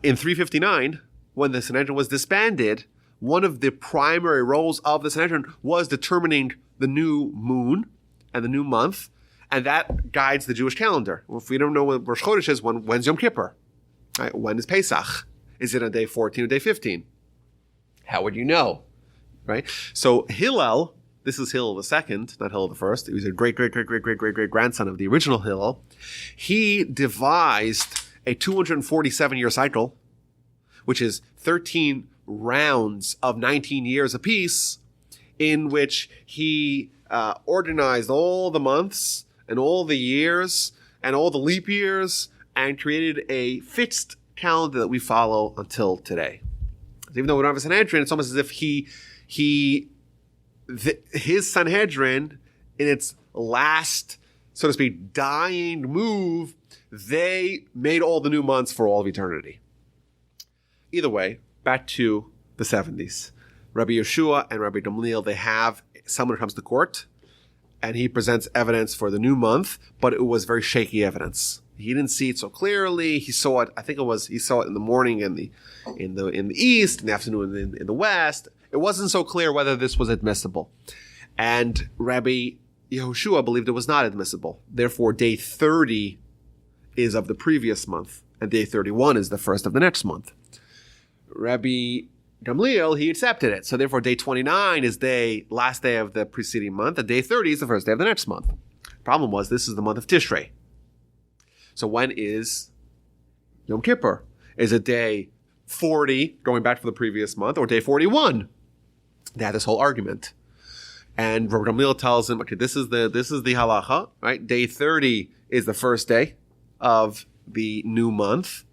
S1: in 359, when the Sanhedrin was disbanded, one of the primary roles of the Sanhedrin was determining the new moon and the new month, and that guides the Jewish calendar. If we don't know what Rosh Chodesh is, when's Yom Kippur? Right? When is Pesach? Is it on day 14 or day 15? How would you know? Right? So Hillel, this is Hillel the second, not Hillel the first. He was a great grandson of the original Hillel. He devised a 247-year cycle, which is 13 rounds of 19 years apiece, in which he organized all the months and all the years and all the leap years and created a fixed calendar that we follow until today. Even though we don't have a Sanhedrin, it's almost as if his Sanhedrin, in its last, so to speak, dying move, they made all the new months for all of eternity. Either way, back to the 70s. Rabbi Yeshua and Rabbi Gamliel, they have someone who comes to court, and he presents evidence for the new month, but it was very shaky evidence. He didn't see it so clearly. He saw it. He saw it in the morning in the east, in the afternoon in the west. It wasn't so clear whether this was admissible, and Rabbi Yehoshua believed it was not admissible. Therefore, day 30 is of the previous month, and day 31 is the first of the next month. Rabbi Gamliel, he accepted it. So therefore, day 29 is last day of the preceding month, and day 30 is the first day of the next month. Problem was, this is the month of Tishrei. So when is Yom Kippur? Is it day 40, going back to the previous month, or day 41? They had this whole argument. And Rabbi Gamliel tells him, okay, this is the halacha, right? Day 30 is the first day of the new month,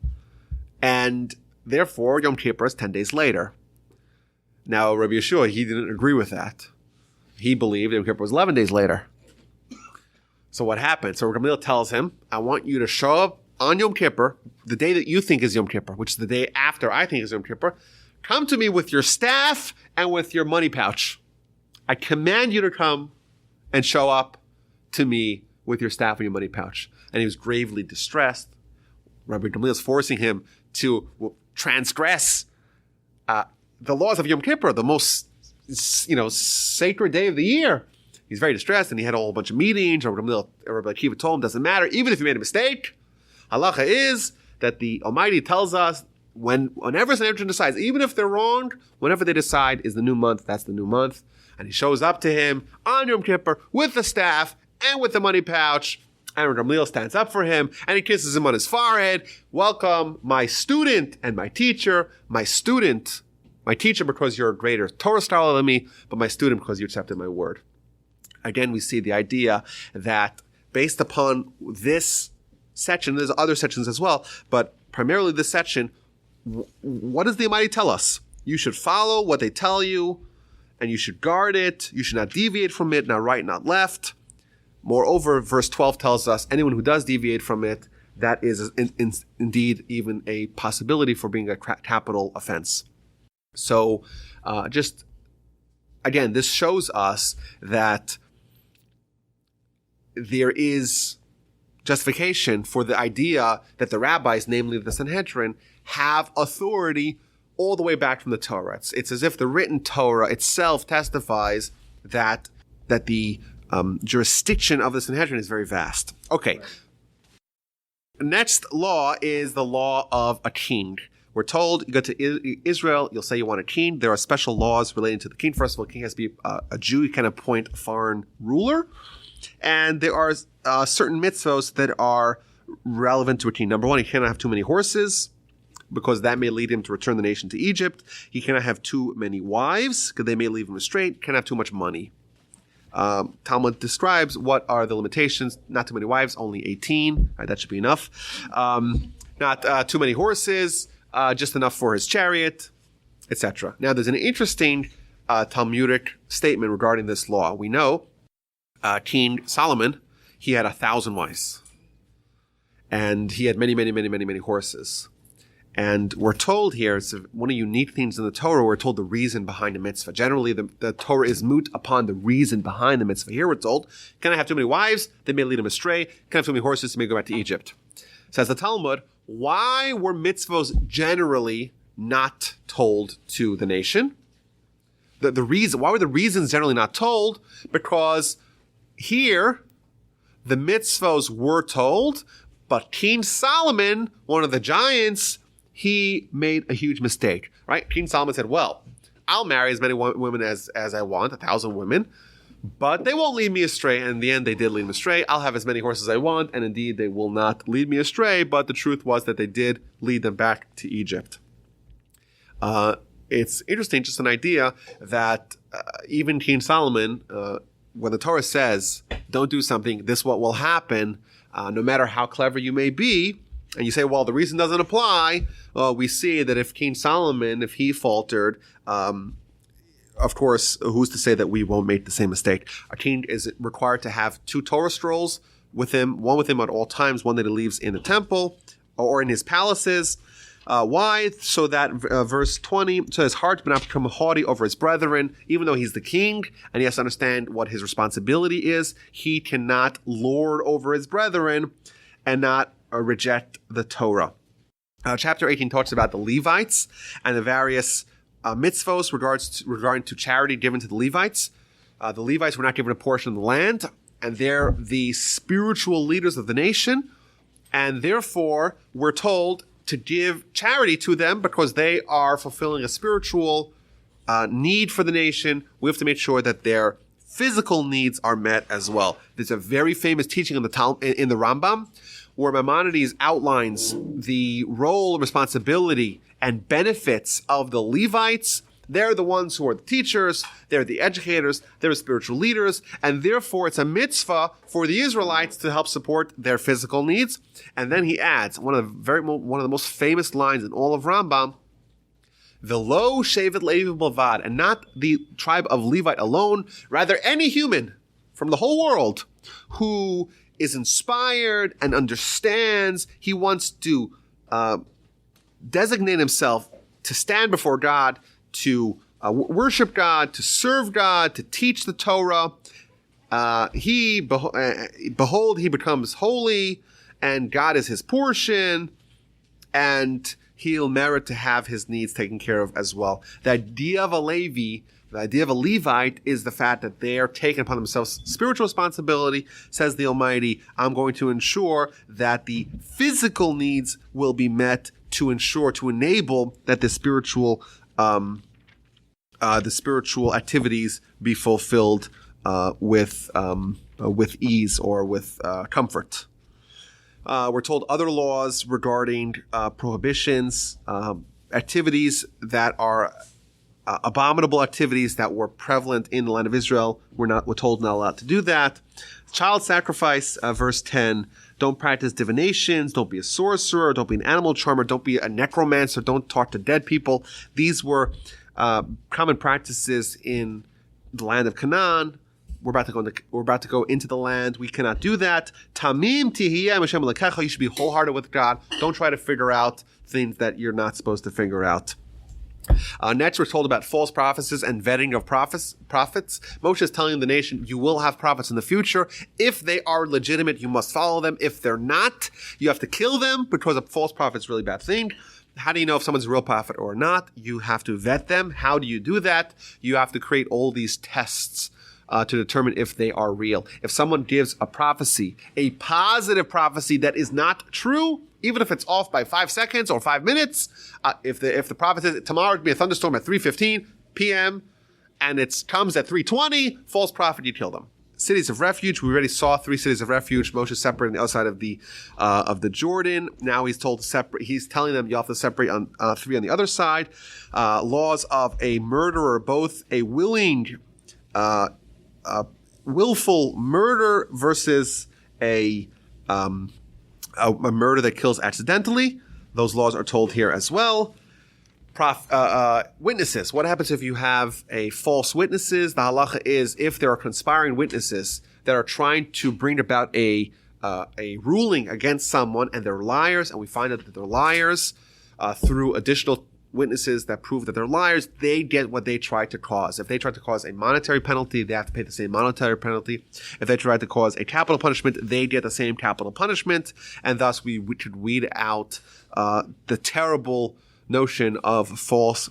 S1: and therefore Yom Kippur is 10 days later. Now, Rabbi Yeshua, he didn't agree with that. He believed Yom Kippur was 11 days later. So what happened? So Rabbi Gamliel tells him, I want you to show up on Yom Kippur, the day that you think is Yom Kippur, which is the day after I think is Yom Kippur. Come to me with your staff and with your money pouch. I command you to come and show up to me with your staff and your money pouch. And he was gravely distressed. Rabbi Gamliel is forcing him to transgress the laws of Yom Kippur, the most sacred day of the year. He's very distressed, and he had a whole bunch of meetings. Rabbi Akiva told him, doesn't matter, even if you made a mistake. Halacha is that the Almighty tells us whenever Sanhedrin decides, even if they're wrong, whenever they decide is the new month, that's the new month. And he shows up to him on Yom Kippur with the staff and with the money pouch. And Gamliel stands up for him, and he kisses him on his forehead. Welcome, my student and my teacher. My student, my teacher because you're a greater Torah scholar than me, but my student because you accepted my word. Again, we see the idea that based upon this section, there's other sections as well, but primarily this section, what does the Almighty tell us? You should follow what they tell you, and you should guard it. You should not deviate from it, not right, not left. Moreover, verse 12 tells us anyone who does deviate from it, that is indeed even a possibility for being a capital offense. So just, again, this shows us that there is justification for the idea that the rabbis, namely the Sanhedrin, have authority all the way back from the Torah. It's as if the written Torah itself testifies that the jurisdiction of the Sanhedrin is very vast. Okay. Next law is the law of a king. We're told, you go to Israel, you'll say you want a king. There are special laws relating to the king. First of all, the king has to be a Jew. You can appoint a foreign ruler. And there are certain mitzvos that are relevant to a king. Number one, he cannot have too many horses, because that may lead him to return the nation to Egypt. He cannot have too many wives, because they may leave him astray. He cannot have too much money. Talmud describes what are the limitations. Not too many wives, only 18. Right, that should be enough. Not too many horses, just enough for his chariot, etc. Now, there's an interesting Talmudic statement regarding this law. We know King Solomon, he had 1,000 wives. And he had many horses. And we're told here, it's one of the unique things in the Torah, we're told the reason behind the mitzvah. Generally, the Torah is moot upon the reason behind the mitzvah. Here we're told, can I have too many wives? They may lead him astray. Can I have too many horses? They may go back to Egypt. Says the Talmud, why were mitzvahs generally not told to the nation? The reason, why were the reasons generally not told? Because here, the mitzvahs were told, but King Solomon, one of the giants, he made a huge mistake, right? King Solomon said, well, I'll marry as many women as I want, 1,000 women, but they won't lead me astray. And in the end, they did lead me astray. I'll have as many horses as I want, and indeed, they will not lead me astray. But the truth was that they did lead them back to Egypt. It's interesting, just an idea that even King Solomon, when the Torah says, don't do something, this what will happen, no matter how clever you may be, and you say, well, the reason doesn't apply, well, we see that if King Solomon, if he faltered, of course, who's to say that we won't make the same mistake? A king is required to have 2 Torah scrolls with him, one with him at all times, one that he leaves in the temple or in his palaces. Why? So that verse 20, so his heart will not become haughty over his brethren, even though he's the king, and he has to understand what his responsibility is. He cannot lord over his brethren and not reject the Torah. Chapter 18 talks about the Levites and the various mitzvos regarding to charity given to the Levites. The Levites were not given a portion of the land, and they're the spiritual leaders of the nation, and therefore we're told to give charity to them because they are fulfilling a spiritual need for the nation. We have to make sure that their physical needs are met as well. There's a very famous teaching in the Rambam where Maimonides outlines the role, responsibility, and benefits of the Levites. They're the ones who are the teachers, they're the educators, they're the spiritual leaders, and therefore it's a mitzvah for the Israelites to help support their physical needs. And then he adds one of the most famous lines in all of Rambam, V'lo shevet Levi b'lvad, and not the tribe of Levite alone, rather any human from the whole world who is inspired and understands, he wants to designate himself to stand before God, to worship God, to serve God, to teach the Torah. He becomes holy, and God is his portion, and he'll merit to have his needs taken care of as well. The idea of a Levi, the idea of a Levite, is the fact that they are taking upon themselves spiritual responsibility. Says the Almighty, I'm going to ensure that the physical needs will be met to enable that the spiritual activities be fulfilled with ease or with comfort. We're told other laws regarding prohibitions, activities that are abominable activities that were prevalent in the land of Israel. We're told not allowed to do that. Child sacrifice, verse 10. Don't practice divinations. Don't be a sorcerer. Don't be an animal charmer. Don't be a necromancer. Don't talk to dead people. These were common practices in the land of Canaan. We're about to go into the land. We cannot do that. Tamim tihiyeh Hashem Elokecha. You should be wholehearted with God. Don't try to figure out things that you're not supposed to figure out. Next, we're told about false prophecies and vetting of prophets. Moshe is telling the nation, you will have prophets in the future. If they are legitimate, you must follow them. If they're not, you have to kill them, because a false prophet is a really bad thing. How do you know if someone's a real prophet or not? You have to vet them. How do you do that? You have to create all these tests to determine if they are real. If someone gives a prophecy, a positive prophecy that is not true, even if it's off by 5 seconds or 5 minutes. If the prophet says tomorrow would be a thunderstorm at 3:15 p.m. and it comes at 3:20, false prophet, you kill them. Cities of refuge. We already saw 3 cities of refuge. Moshe separated on the other side of the Jordan. Now he's told to separate. He's telling them you have to separate on 3 on the other side. Laws of a murderer, both a willful murder versus a murder that kills accidentally. Those laws are told here as well. Witnesses. What happens if you have a false witnesses? The halacha is if there are conspiring witnesses that are trying to bring about a ruling against someone and they're liars, and we find out that they're liars through additional witnesses that prove that they're liars, they get what they tried to cause. If they tried to cause a monetary penalty, they have to pay the same monetary penalty. If they tried to cause a capital punishment, they get the same capital punishment, and thus we should weed out the terrible notion of false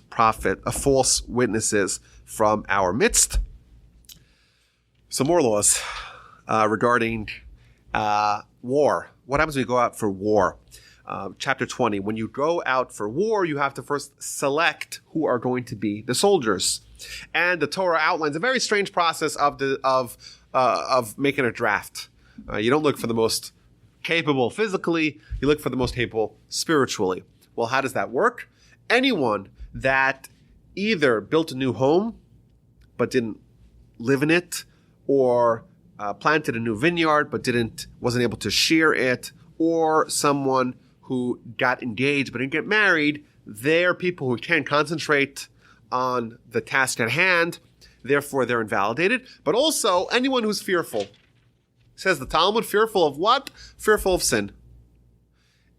S1: witnesses from our midst. Some more laws regarding war. What happens when you go out for war? Chapter 20. When you go out for war, you have to first select who are going to be the soldiers. And the Torah outlines a very strange process of making a draft. You don't look for the most capable physically, you look for the most capable spiritually. Well, how does that work? Anyone that either built a new home but didn't live in it, or planted a new vineyard but wasn't able to shear it, or someone who got engaged but didn't get married, they're people who can't concentrate on the task at hand, therefore they're invalidated. But also anyone who's fearful. Says the Talmud, fearful of what? Fearful of sin.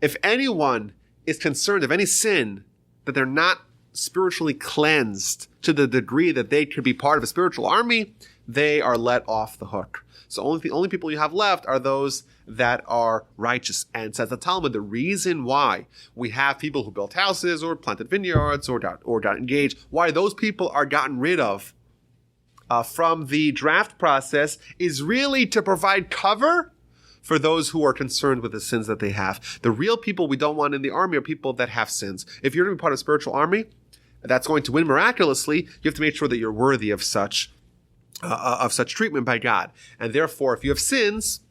S1: If anyone is concerned of any sin, that they're not spiritually cleansed to the degree that they could be part of a spiritual army, they are let off the hook. So the only people you have left are those that are righteous. And says the Talmud, the reason why we have people who built houses or planted vineyards or got engaged, why those people are gotten rid of from the draft process is really to provide cover for those who are concerned with the sins that they have. The real people we don't want in the army are people that have sins. If you're going to be part of a spiritual army that's going to win miraculously, you have to make sure that you're worthy of such treatment by God. And therefore, if you have sins,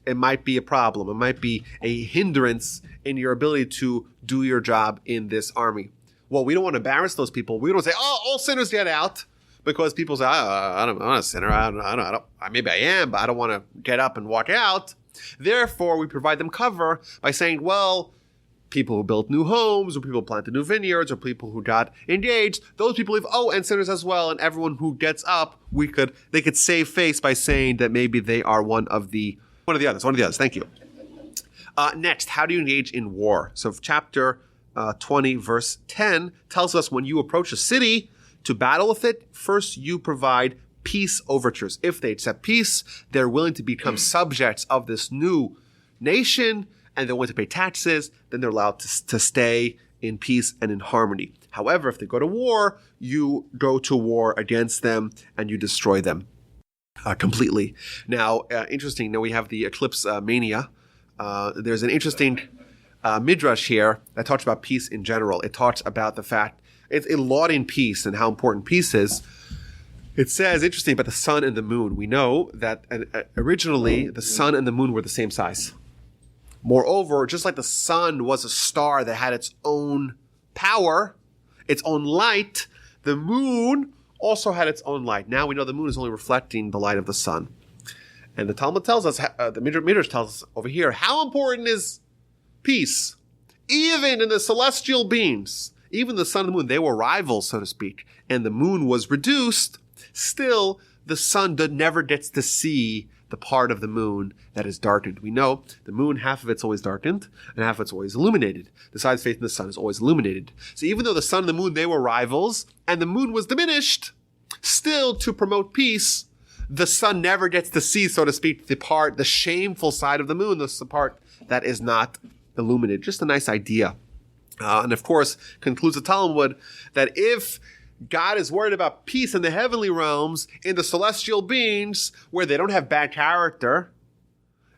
S1: it might be a problem. It might be a hindrance in your ability to do your job in this army. Well, we don't want to embarrass those people. We don't say, "Oh, all sinners get out," because people say, I'm not a sinner. Maybe I am, but I don't want to get up and walk out. Therefore, we provide them cover by saying, well, people who built new homes, or people who planted new vineyards, or people who got engaged, those people leave, and sinners as well, and everyone who gets up, they could save face by saying that maybe they are one of the others. Thank you. Next, how do you engage in war? So chapter 20, verse 10 tells us when you approach a city to battle with it, first you provide peace overtures. If they accept peace, they're willing to become subjects of this new nation, and they're willing to pay taxes, then they're allowed to stay in peace and in harmony. However, if they go to war, you go to war against them and you destroy them completely. Now, interesting, now we have the eclipse mania. There's an interesting midrash here that talks about peace in general. It talks about the fact, it's lauding peace and how important peace is. It says, interesting, about the sun and the moon. We know that originally the sun and the moon were the same size. Moreover, just like the sun was a star that had its own power, its own light, the moon also had its own light. Now we know the moon is only reflecting the light of the sun. And the Talmud tells us, the Midrash tells us over here, how important is peace? Even in the celestial beings, even the sun and the moon, they were rivals, so to speak. And the moon was reduced. Still, the sun never gets to see the part of the moon that is darkened. We know the moon, half of it's always darkened, and half of it's always illuminated. The side facing the sun is always illuminated. So even though the sun and the moon, they were rivals, and the moon was diminished, still to promote peace, the sun never gets to see, so to speak, the shameful side of the moon, the part that is not illuminated. Just a nice idea. And of course, concludes the Talmud that if God is worried about peace in the heavenly realms, in the celestial beings, where they don't have bad character,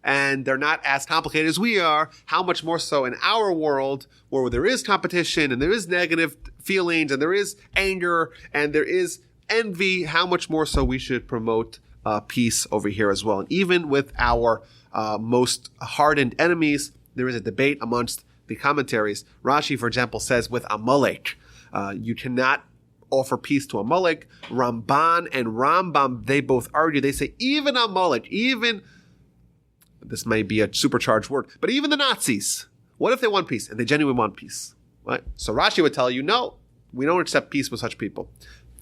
S1: and they're not as complicated as we are, how much more so in our world where there is competition and there is negative feelings and there is anger and there is envy, how much more so we should promote peace over here as well. And even with our most hardened enemies, there is a debate amongst the commentaries. Rashi, for example, says with Amalek, you cannot offer peace to Amalek. Ramban and Rambam, they both argue. They say even Amalek, even, this may be a supercharged word, but even the Nazis, what if they want peace and they genuinely want peace? Right? So Rashi would tell you, no, we don't accept peace with such people.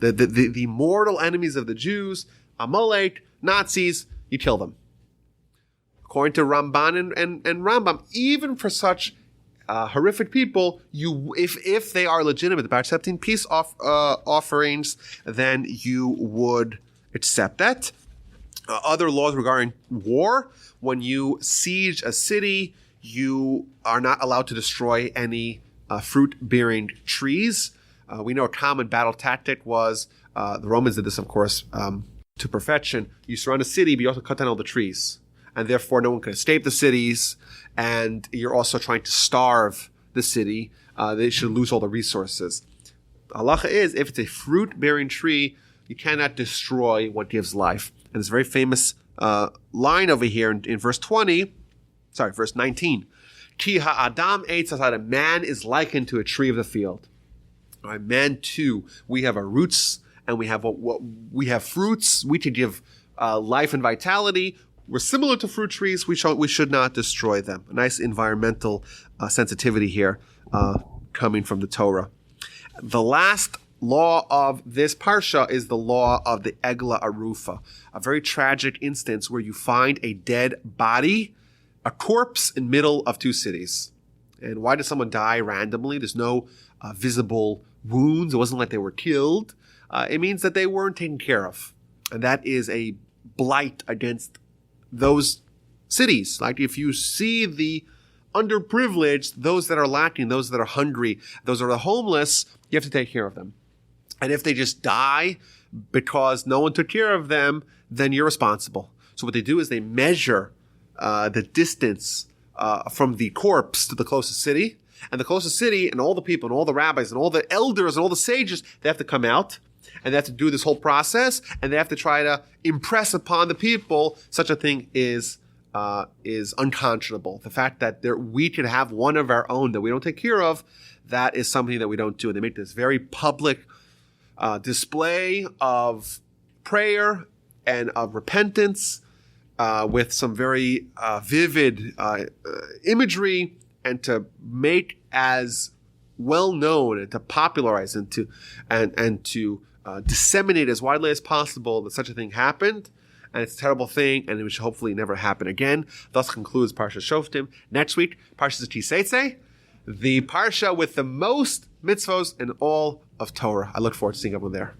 S1: The mortal enemies of the Jews, Amalek, Nazis, you kill them. According to Ramban and Rambam, even for such horrific people, if they are legitimate by accepting peace offerings, then you would accept that. Other laws regarding war: when you siege a city, you are not allowed to destroy any fruit-bearing trees. We know a common battle tactic was, the Romans did this, of course, to perfection. You surround a city, but you also cut down all the trees. And therefore no one can escape the cities, and you're also trying to starve the city. They should lose all the resources. Halacha is, if it's a fruit-bearing tree, you cannot destroy what gives life. And there's a very famous line over here in verse 19. Ki ha'adam eitz hasad, man is likened to a tree of the field. All right, man too, we have our roots, and we have we have fruits. We could give life and vitality. We're similar to fruit trees. We should not destroy them. A nice environmental sensitivity here coming from the Torah. The last law of this parsha is the law of the Egla Arufa, a very tragic instance where you find a dead body, a corpse in middle of two cities. And why did someone die randomly? There's no visible wounds. It wasn't like they were killed. It means that they weren't taken care of. And that is a blight against those cities. Like if you see the underprivileged, those that are lacking, those that are hungry, those that are homeless, you have to take care of them. And if they just die because no one took care of them, then you're responsible. So what they do is they measure the distance from the corpse to the closest city. And the closest city and all the people and all the rabbis and all the elders and all the sages, they have to come out. And they have to do this whole process, and they have to try to impress upon the people such a thing is unconscionable. The fact that we could have one of our own that we don't take care of, that is something that we don't do. And they make this very public display of prayer and of repentance with some very vivid imagery, and to make as well known and to popularize and to disseminate as widely as possible that such a thing happened, and it's a terrible thing, and it should hopefully never happen again. Thus concludes Parshas Shoftim. Next week, Parshas Kiseitzei, the parsha with the most mitzvos in all of Torah. I look forward to seeing everyone there.